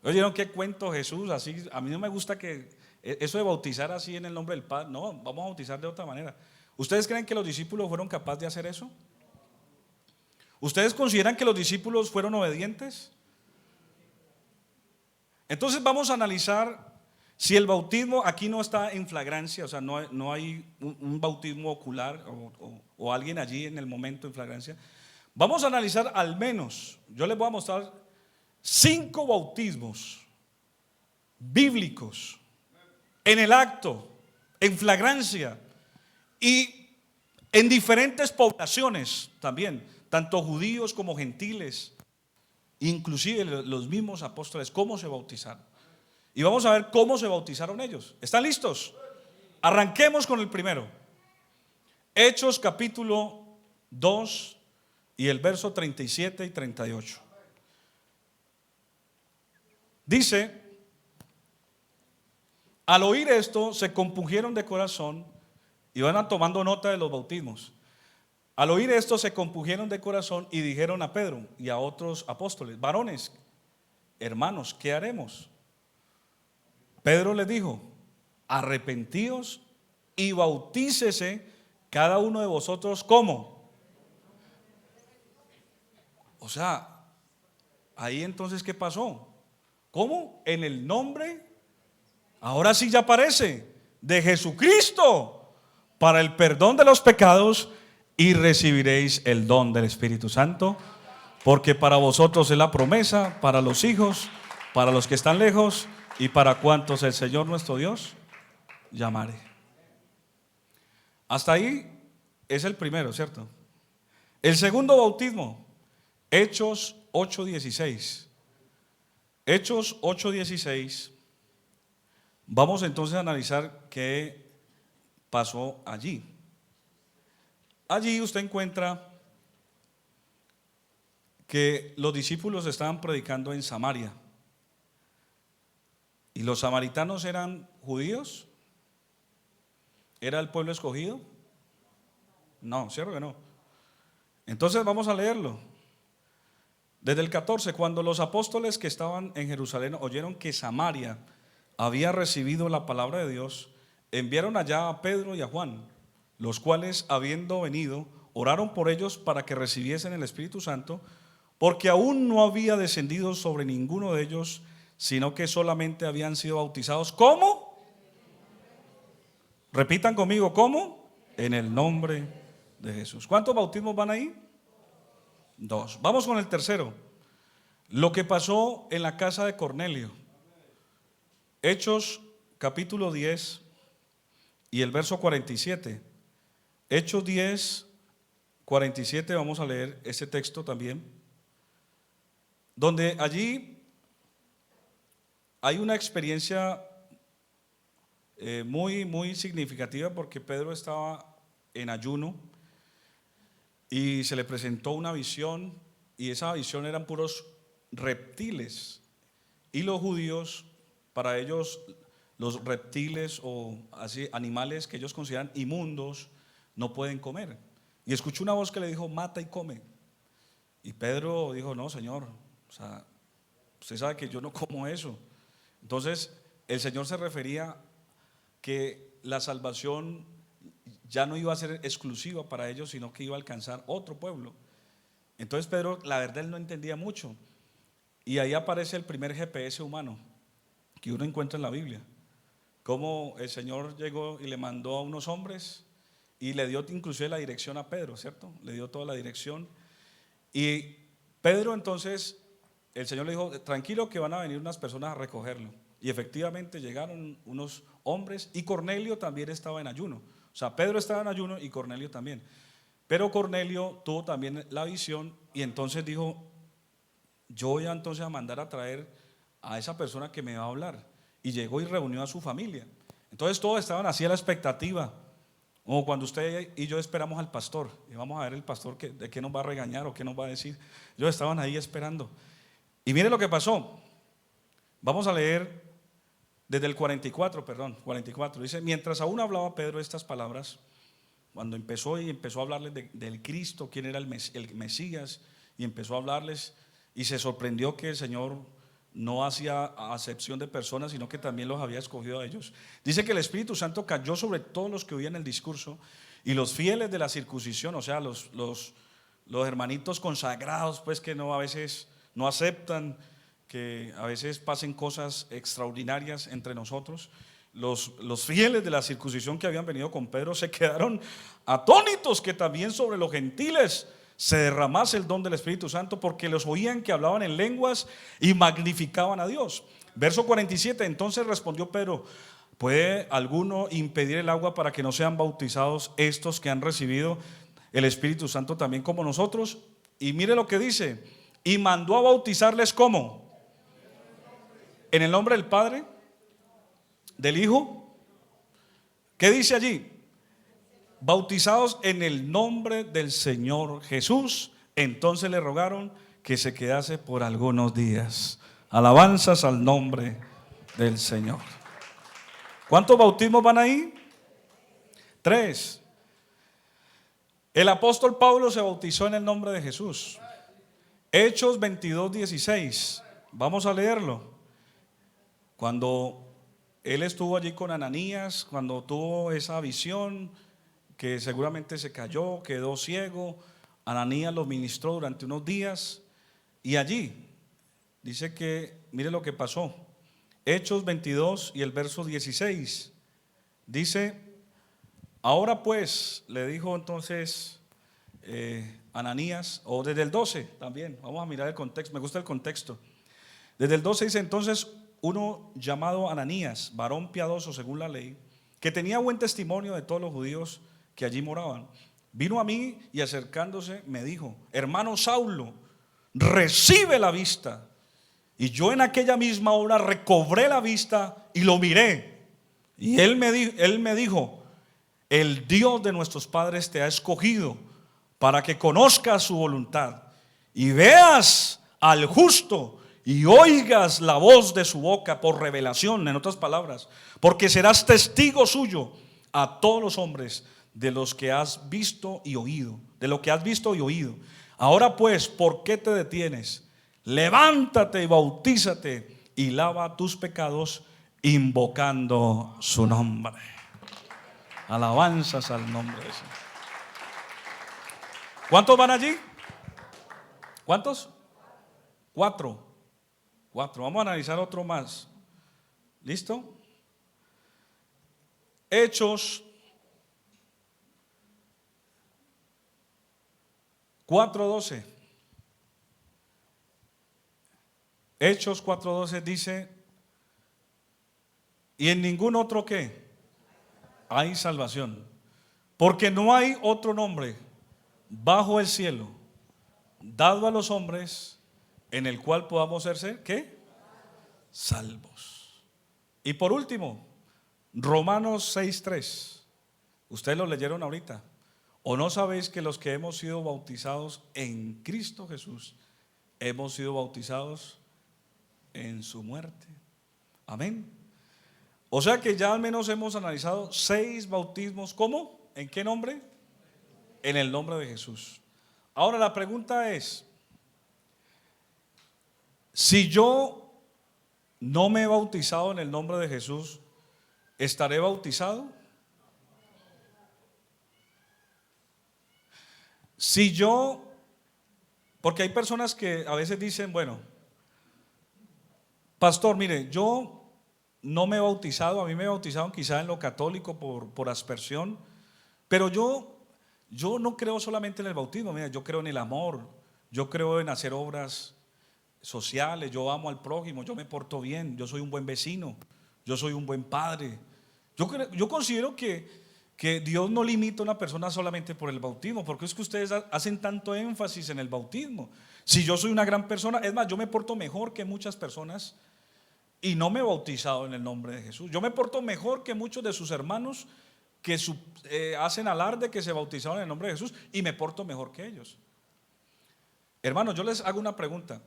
¿Oyeron qué cuento Jesús? Así, a mí no me gusta que eso de bautizar así en el nombre del Padre. No, vamos a bautizar de otra manera. ¿Ustedes creen que los discípulos fueron capaces de hacer eso? ¿Ustedes consideran que los discípulos fueron obedientes? Entonces vamos a analizar si el bautismo aquí no está en flagrancia, o sea, no hay un bautismo ocular o alguien allí en el momento en flagrancia. Vamos a analizar al menos, yo les voy a mostrar 5 bautismos bíblicos en el acto, en flagrancia y en diferentes poblaciones también, tanto judíos como gentiles inclusive los mismos apóstoles, cómo se bautizaron. Y vamos a ver cómo se bautizaron ellos. ¿Están listos? Arranquemos con el primero. Hechos capítulo 2 y el verso 37 y 38. Dice: al oír esto se compungieron de corazón, y van tomando nota de los bautismos. Al oír esto se compungieron de corazón y dijeron a Pedro y a otros apóstoles: varones, hermanos, ¿qué haremos? Pedro les dijo: arrepentíos y bautícese cada uno de vosotros. ¿Cómo? O sea, ahí entonces, ¿qué pasó? ¿Cómo? En el nombre, ahora sí ya aparece, de Jesucristo, para el perdón de los pecados, y recibiréis el don del Espíritu Santo, porque para vosotros es la promesa, para los hijos, para los que están lejos, y para cuantos el Señor nuestro Dios llamare. Hasta ahí es el primero, ¿cierto? El segundo bautismo, Hechos 8:16. Hechos 8:16. Vamos entonces a analizar qué pasó allí. Allí usted encuentra que los discípulos estaban predicando en Samaria. ¿Y los samaritanos eran judíos? ¿Era el pueblo escogido? No, cierto que no. Entonces vamos a leerlo. Desde el 14, cuando los apóstoles que estaban en Jerusalén oyeron que Samaria había recibido la palabra de Dios, enviaron allá a Pedro y a Juan, los cuales, habiendo venido, oraron por ellos para que recibiesen el Espíritu Santo, porque aún no había descendido sobre ninguno de ellos, sino que solamente habían sido bautizados. ¿Cómo? Repitan conmigo, ¿cómo? En el nombre de Jesús. ¿Cuántos bautismos van ahí? 2. Vamos con el tercero. Lo que pasó en la casa de Cornelio. Hechos capítulo 10 y el verso 47. Hechos 10, 47, vamos a leer ese texto también, donde allí hay una experiencia muy significativa, porque Pedro estaba en ayuno y se le presentó una visión, y esa visión eran puros reptiles, y los judíos, para ellos los reptiles o así animales que ellos consideran inmundos no pueden comer. Y escuchó una voz que le dijo: mata y come. Y Pedro dijo: no, Señor, o sea, usted sabe que yo no como eso. Entonces el Señor se refería que la salvación ya no iba a ser exclusiva para ellos, sino que iba a alcanzar otro pueblo. Entonces Pedro, la verdad, él no entendía mucho, y ahí aparece el primer GPS humano que uno encuentra en la Biblia. Cómo el Señor llegó y le mandó a unos hombres y le dio inclusive la dirección a Pedro, ¿cierto? Le dio toda la dirección. Y Pedro, entonces, el Señor le dijo: tranquilo, que van a venir unas personas a recogerlo. Y efectivamente llegaron unos hombres, y Cornelio también estaba en ayuno. O sea, Pedro estaba en ayuno y Cornelio también. Pero Cornelio tuvo también la visión, y entonces dijo: yo voy entonces a mandar a traer a esa persona que me va a hablar. Y llegó y reunió a su familia. Entonces todos estaban así a la expectativa, como cuando usted y yo esperamos al pastor, y vamos a ver el pastor de qué nos va a regañar o qué nos va a decir. Ellos estaban ahí esperando. Y mire lo que pasó. Vamos a leer desde el 44. Dice: mientras aún hablaba Pedro estas palabras, cuando empezó a hablarles del Cristo, quién era el Mesías, y empezó a hablarles, y se sorprendió que el Señor no hacía acepción de personas, sino que también los había escogido a ellos. Dice que el Espíritu Santo cayó sobre todos los que oían el discurso, y los fieles de la circuncisión, o sea, los hermanitos consagrados, pues, que a veces no aceptan que a veces pasen cosas extraordinarias entre nosotros. Los fieles de la circuncisión que habían venido con Pedro se quedaron atónitos que también sobre los gentiles se derramase el don del Espíritu Santo, porque los oían que hablaban en lenguas y magnificaban a Dios. Verso 47: entonces respondió Pedro: ¿puede alguno impedir el agua para que no sean bautizados estos que han recibido el Espíritu Santo también como nosotros? Y mire lo que dice: y mandó a bautizarles ¿cómo? En el nombre del Padre, del Hijo. ¿Qué dice allí? Bautizados en el nombre del Señor Jesús. Entonces le rogaron que se quedase por algunos días. Alabanzas al nombre del Señor. ¿Cuántos bautismos van ahí? 3. El apóstol Pablo se bautizó en el nombre de Jesús. Hechos 22:16. Vamos a leerlo. Cuando él estuvo allí con Ananías, cuando tuvo esa visión, que seguramente se cayó, quedó ciego, Ananías lo ministró durante unos días. Y allí dice que, mire lo que pasó. Hechos 22 y el verso 16. Dice: ahora pues, le dijo entonces Ananías, o desde el 12 también, vamos a mirar el contexto, me gusta el contexto. Desde el 12 dice: entonces uno llamado Ananías, varón piadoso según la ley, que tenía buen testimonio de todos los judíos que allí moraban, vino a mí y acercándose me dijo: hermano Saulo, recibe la vista. Y yo en aquella misma hora recobré la vista y lo miré. Y él me dijo: el Dios de nuestros padres te ha escogido para que conozcas su voluntad y veas al justo y oigas la voz de su boca por revelación, en otras palabras, porque serás testigo suyo a todos los hombres de los que has visto y oído, de lo que has visto y oído. Ahora pues, ¿por qué te detienes? Levántate y bautízate y lava tus pecados invocando su nombre. Alabanzas al nombre de Jesús. ¿Cuántos van allí? ¿Cuántos? 4. Vamos a analizar otro más. ¿Listo? Hechos 4:12. Hechos 4:12 dice: y en ningún otro ¿qué? Hay salvación, porque no hay otro nombre bajo el cielo dado a los hombres en el cual podamos ser ¿qué? Salvos. Y por último, Romanos 6:3. Ustedes lo leyeron ahorita. ¿O no sabéis que los que hemos sido bautizados en Cristo Jesús hemos sido bautizados en su muerte? Amén. O sea que ya al menos hemos analizado 6 bautismos. ¿Cómo? ¿En qué nombre? En el nombre de Jesús. Ahora la pregunta es: si yo no me he bautizado en el nombre de Jesús, ¿estaré bautizado? Si yo, porque hay personas que a veces dicen: bueno, pastor, mire, yo no me he bautizado, a mí me bautizaron quizá en lo católico por aspersión, pero yo no creo solamente en el bautismo. Mira, yo creo en el amor, yo creo en hacer obras sociales, yo amo al prójimo, yo me porto bien, yo soy un buen vecino, yo soy un buen padre. Yo considero que Dios no limita a una persona solamente por el bautismo, porque es que ustedes hacen tanto énfasis en el bautismo. Si yo soy una gran persona, es más, yo me porto mejor que muchas personas y no me he bautizado en el nombre de Jesús. Yo me porto mejor que muchos de sus hermanos que hacen alarde que se bautizaron en el nombre de Jesús, y me porto mejor que ellos. Hermanos, yo les hago una pregunta.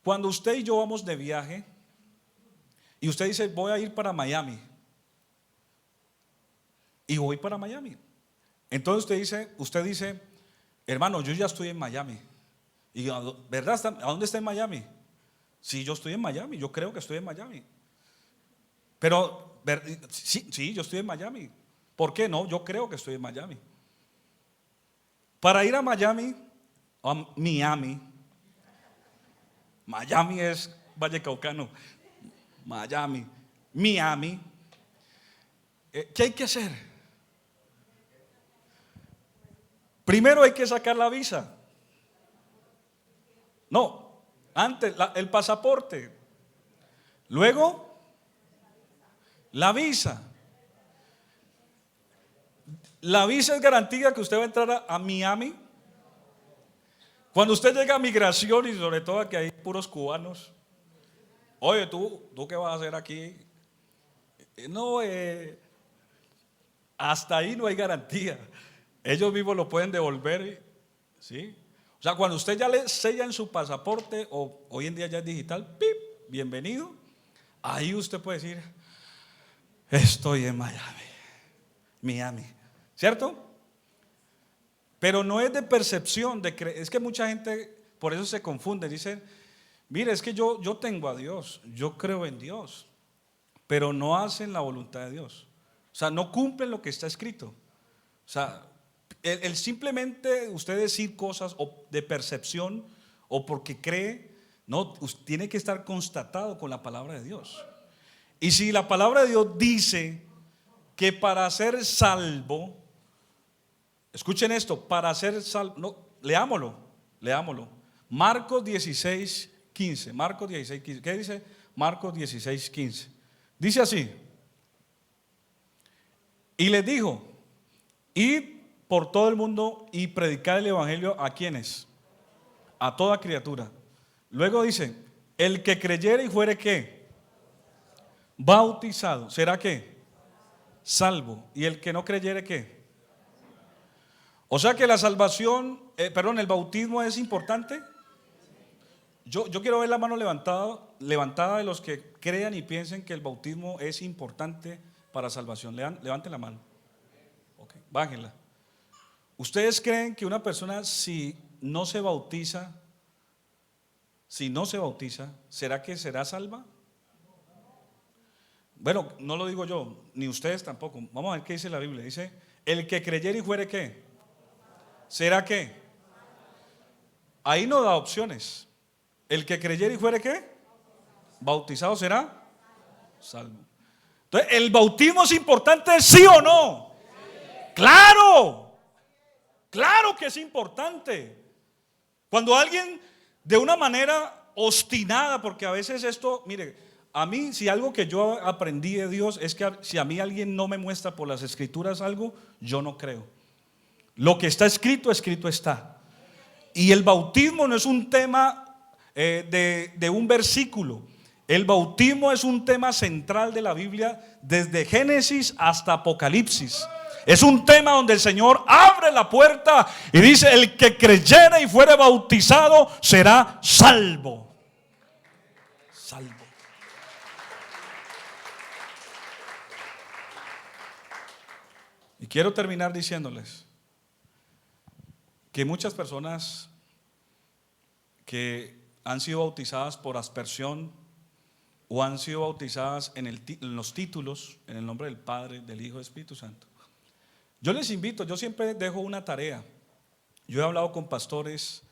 Cuando usted y yo vamos de viaje y usted dice: voy a ir para Miami, y voy para Miami, entonces usted dice: hermano, yo ya estoy en Miami. Y ¿verdad? ¿A dónde está en Miami? Sí, yo estoy en Miami, yo creo que estoy en Miami. Pero sí, yo estoy en Miami. ¿Por qué no? Yo creo que estoy en Miami. Para ir a Miami, a Miami es Vallecaucano, Miami, ¿qué hay que hacer? Primero hay que sacar la visa. No, antes el pasaporte, luego la visa. La visa es garantía que usted va a entrar a Miami. Cuando usted llega a migración y sobre todo aquí hay puros cubanos, oye, ¿tú qué vas a hacer aquí? No, hasta ahí no hay garantía. Ellos mismos lo pueden devolver, ¿sí? O sea, cuando usted ya le sella en su pasaporte, o hoy en día ya es digital, ¡pip! Bienvenido. Ahí usted puede decir, estoy en Miami, ¿cierto? Pero no es de percepción, es que mucha gente por eso se confunde, dicen, mire, es que yo tengo a Dios, yo creo en Dios, pero no hacen la voluntad de Dios. O sea, no cumplen lo que está escrito. O sea, el simplemente usted decir cosas o de percepción o porque cree, no, tiene que estar constatado con la palabra de Dios. Y si la palabra de Dios dice que para ser salvo, escuchen esto, para ser salvo, no, leámoslo. Marcos 16:15. Marcos 16:15. ¿Qué dice? Marcos 16:15. Dice así: y les dijo, id por todo el mundo y predicad el evangelio ¿a quiénes? A toda criatura. Luego dice, el que creyere y fuere ¿qué? Bautizado, ¿será qué? Salvo. Y el que no creyere ¿qué? O sea que la salvación, el bautismo es importante. Yo quiero ver la mano levantada de los que crean y piensen que el bautismo es importante para salvación. Levanten la mano. Okay, bájenla. ¿Ustedes creen que una persona si no se bautiza, ¿será que será salva? Bueno, no lo digo yo, ni ustedes tampoco. Vamos a ver qué dice la Biblia. Dice, el que creyere y fuere ¿qué? ¿Será qué? Ahí no da opciones. El que creyere y fuere ¿qué? Bautizado será salvo. Entonces, ¿el bautismo es importante, sí o no? Claro, claro que es importante. Cuando alguien de una manera obstinada, porque a veces esto, mire, a mí si algo que yo aprendí de Dios es que si a mí alguien no me muestra por las escrituras algo, yo no creo. Lo que está escrito, escrito está. Y el bautismo no es un tema de un versículo. El bautismo es un tema central de la Biblia desde Génesis hasta Apocalipsis. Es un tema donde el Señor abre la puerta y dice, el que creyere y fuere bautizado será salvo. Salvo. Y quiero terminar diciéndoles que muchas personas que han sido bautizadas por aspersión o han sido bautizadas en los títulos, en el nombre del Padre, del Hijo y del Espíritu Santo. Yo les invito, yo siempre dejo una tarea. Yo he hablado con pastores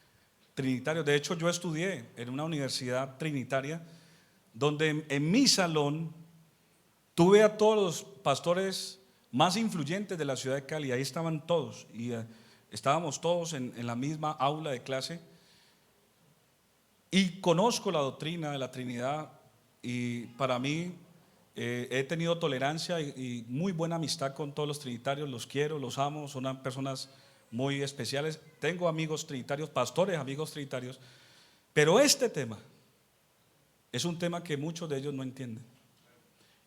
trinitarios. De hecho, yo estudié en una universidad trinitaria donde en mi salón tuve a todos los pastores más influyentes de la ciudad de Cali. Ahí estaban todos y estábamos todos en la misma aula de clase. Y conozco la doctrina de la Trinidad y para mí he tenido tolerancia y muy buena amistad con todos los trinitarios. Los quiero, los amo, son personas muy especiales. Tengo amigos trinitarios, pastores, amigos trinitarios. Pero este tema es un tema que muchos de ellos no entienden.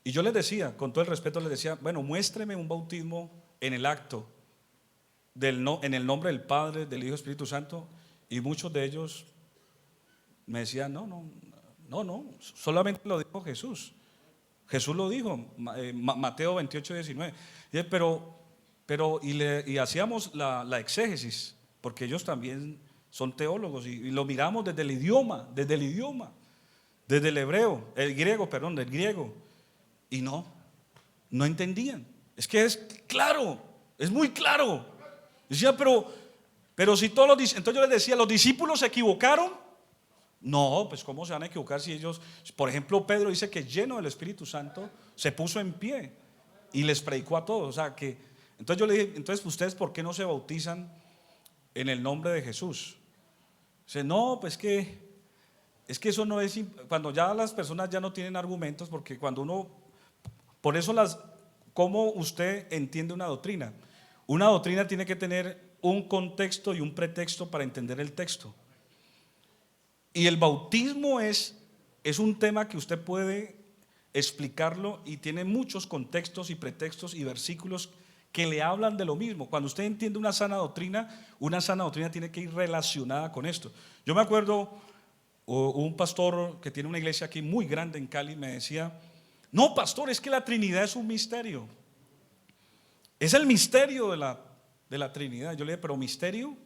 Y yo les decía, con todo el respeto, les decía, bueno, muéstreme un bautismo en el acto, en el nombre del Padre, del Hijo y del Espíritu Santo. Y muchos de ellos me decían, no, solamente lo dijo Jesús. Jesús lo dijo, Mateo 28:19. Y hacíamos la exégesis, porque ellos también son teólogos y lo miramos desde el idioma, desde el hebreo, del griego. Y no entendían. Es que es claro, es muy claro. Decía, pero si todos entonces yo les decía, ¿los discípulos se equivocaron? No, pues ¿cómo se van a equivocar si ellos, por ejemplo, Pedro dice que lleno del Espíritu Santo se puso en pie y les predicó a todos? O sea que, entonces yo le dije, entonces ustedes ¿por qué no se bautizan en el nombre de Jesús? Dice, no, pues es que eso no es, cuando ya las personas ya no tienen argumentos, porque cuando uno, por eso ¿cómo usted entiende una doctrina? Una doctrina tiene que tener un contexto y un pretexto para entender el texto. Y el bautismo es un tema que usted puede explicarlo y tiene muchos contextos y pretextos y versículos que le hablan de lo mismo. Cuando usted entiende una sana doctrina tiene que ir relacionada con esto. Yo me acuerdo, un pastor que tiene una iglesia aquí muy grande en Cali me decía: no, pastor, es que la Trinidad es un misterio. Es el misterio de la Trinidad. Yo le dije: pero misterio,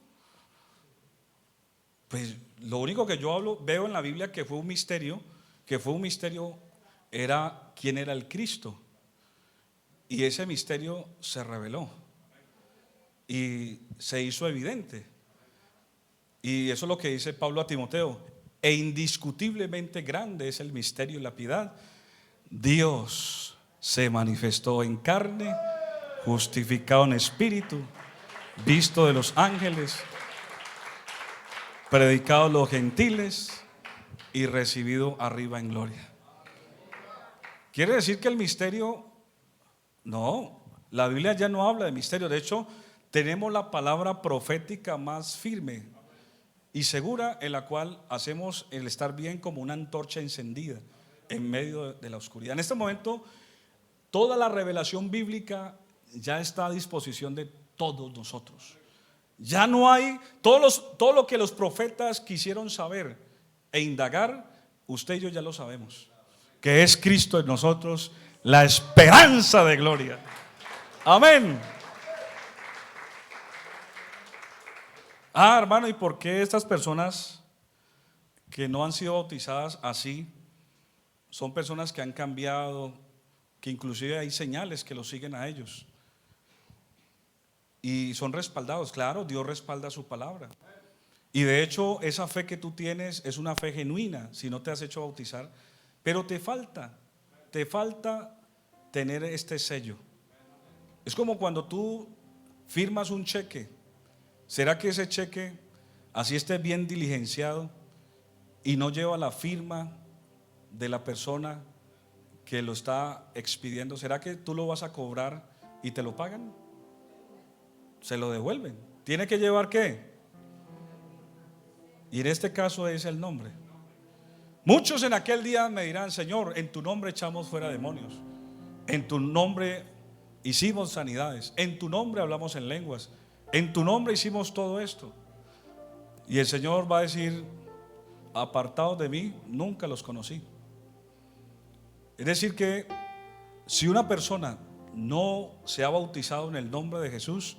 pues lo único que yo veo en la Biblia que fue un misterio, era quién era el Cristo. Y ese misterio se reveló y se hizo evidente. Y eso es lo que dice Pablo a Timoteo: e indiscutiblemente grande es el misterio y la piedad. Dios se manifestó en carne, justificado en espíritu, visto de los ángeles, predicado a los gentiles y recibido arriba en gloria. Quiere decir que el misterio, no, la Biblia ya no habla de misterio. De hecho, tenemos la palabra profética más firme y segura, en la cual hacemos el estar bien como una antorcha encendida en medio de la oscuridad. En este momento, toda la revelación bíblica ya está a disposición de todos nosotros. Ya no hay todo lo que los profetas quisieron saber e indagar, usted y yo ya lo sabemos, que es Cristo en nosotros, la esperanza de gloria. Amén. Hermano, ¿y por qué estas personas que no han sido bautizadas así son personas que han cambiado, que inclusive hay señales que los siguen a ellos y son respaldados? Claro, Dios respalda su palabra. Y de hecho, esa fe que tú tienes es una fe genuina si no te has hecho bautizar, pero te falta tener este sello. Es como cuando tú firmas un cheque. ¿Será que ese cheque, así esté bien diligenciado y no lleva la firma de la persona que lo está expidiendo, será que tú lo vas a cobrar y te lo pagan? Se lo devuelven. ¿Tiene que llevar qué? Y en este caso es el nombre. Muchos en aquel día me dirán: Señor, en tu nombre echamos fuera demonios, en tu nombre hicimos sanidades, en tu nombre hablamos en lenguas, en tu nombre hicimos todo esto. Y el Señor va a decir: apartados de mí, nunca los conocí. Es decir que si una persona no se ha bautizado en el nombre de Jesús,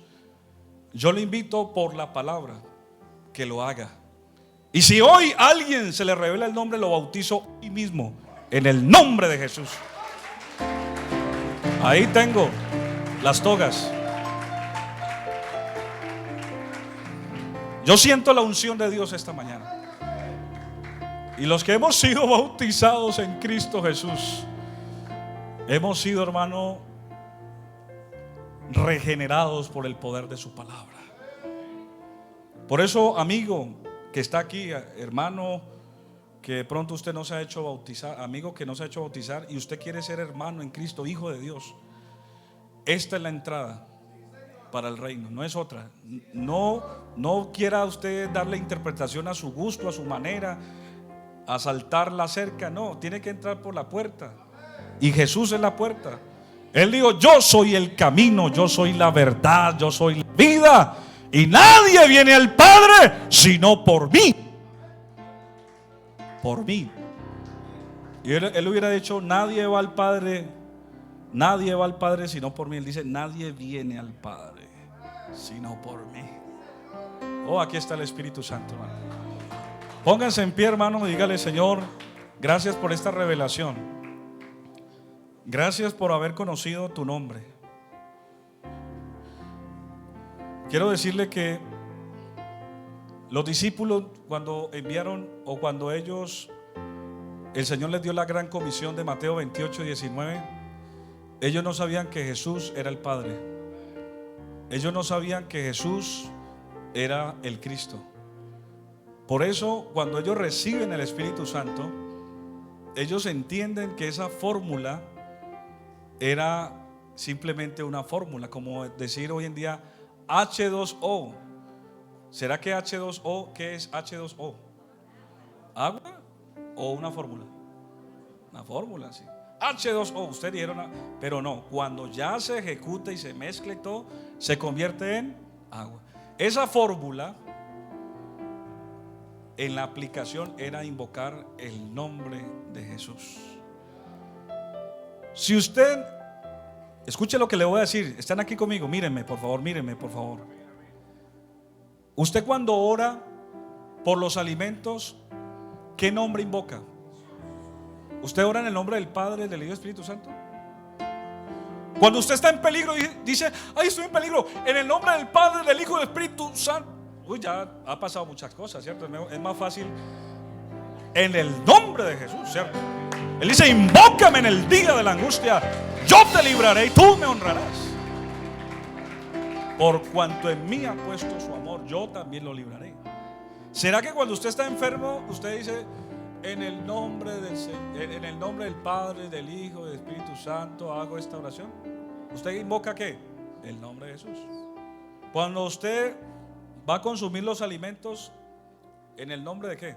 yo le invito por la palabra que lo haga. Y si hoy a alguien se le revela el nombre, lo bautizo hoy mismo en el nombre de Jesús. Ahí tengo las togas. Yo siento la unción de Dios esta mañana. Y los que hemos sido bautizados en Cristo Jesús, hemos sido, hermano, regenerados por el poder de su palabra. Por eso, amigo que está aquí, hermano que de pronto usted no se ha hecho bautizar, amigo que no se ha hecho bautizar y usted quiere ser hermano en Cristo, hijo de Dios, esta es la entrada para el reino, no es otra. No quiera usted darle interpretación a su gusto, a su manera, a saltar la cerca. No, tiene que entrar por la puerta. Y Jesús es la puerta. Él dijo: yo soy el camino, yo soy la verdad, yo soy la vida, y nadie viene al Padre sino por mí. Por mí. Y él hubiera dicho: nadie va al Padre sino por mí. Él dice: nadie viene al Padre sino por mí. Oh, aquí está el Espíritu Santo, hermano. Pónganse en pie, hermano, y dígale: Señor, gracias por esta revelación. Gracias por haber conocido tu nombre. Quiero decirle que los discípulos, cuando enviaron, o cuando ellos, el Señor les dio la gran comisión de Mateo 28:19, ellos no sabían que Jesús era el Padre. Ellos no sabían que Jesús era el Cristo. Por eso, cuando ellos reciben el Espíritu Santo, ellos entienden que esa fórmula era simplemente una fórmula, como decir hoy en día H2O. ¿Será que H2O? ¿Qué es H2O? ¿Agua o una fórmula? Una fórmula, sí. H2O, ustedes dijeron, pero no, cuando ya se ejecuta y se mezcle todo, se convierte en agua. Esa fórmula, en la aplicación, era invocar el nombre de Jesús. Si usted, escuche lo que le voy a decir, están aquí conmigo, mírenme por favor, mírenme por favor. Usted cuando ora por los alimentos, ¿qué nombre invoca? ¿Usted ora en el nombre del Padre, del Hijo y del Espíritu Santo? Cuando usted está en peligro y dice, ay, estoy en peligro, en el nombre del Padre, del Hijo y del Espíritu Santo. Uy, ya ha pasado muchas cosas, ¿cierto? Es más fácil en el nombre de Jesús, ¿cierto? Él dice, invócame en el día de la angustia, yo te libraré y tú me honrarás. Por cuanto en mí ha puesto su amor, yo también lo libraré. ¿Será que cuando usted está enfermo, usted dice, en el nombre del Padre, del Hijo, del Espíritu Santo hago esta oración? ¿Usted invoca qué? El nombre de Jesús. Cuando usted va a consumir los alimentos, ¿en el nombre de qué?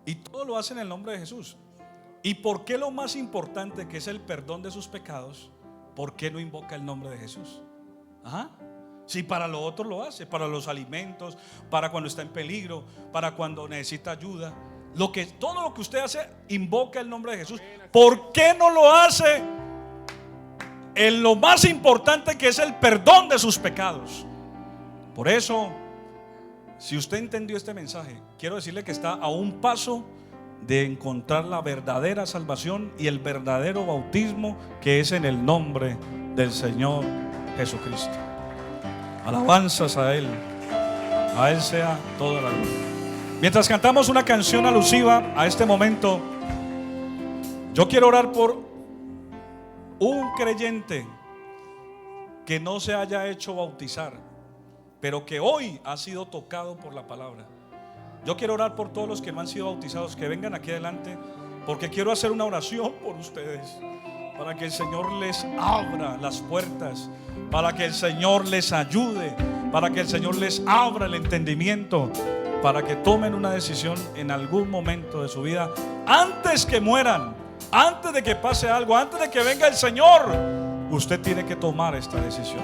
Y todo lo hace en el nombre de Jesús. ¿Y por qué lo más importante, que es el perdón de sus pecados, por qué no invoca el nombre de Jesús? Ajá. Si para lo otro lo hace, para los alimentos, para cuando está en peligro, para cuando necesita ayuda, todo lo que usted hace, invoca el nombre de Jesús. ¿Por qué no lo hace en lo más importante, que es el perdón de sus pecados? Por eso, si usted entendió este mensaje, quiero decirle que está a un paso de encontrar la verdadera salvación y el verdadero bautismo, que es en el nombre del Señor Jesucristo. Alabanzas a Él sea toda la gloria. Mientras cantamos una canción alusiva a este momento, yo quiero orar por un creyente que no se haya hecho bautizar, pero que hoy ha sido tocado por la palabra. Yo quiero orar por todos los que no han sido bautizados, que vengan aquí adelante, porque quiero hacer una oración por ustedes, para que el Señor les abra las puertas, para que el Señor les ayude, para que el Señor les abra el entendimiento, para que tomen una decisión en algún momento de su vida, antes que mueran, antes de que pase algo, antes de que venga el Señor. Usted tiene que tomar esta decisión.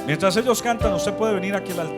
Mientras ellos cantan, usted puede venir aquí al altar.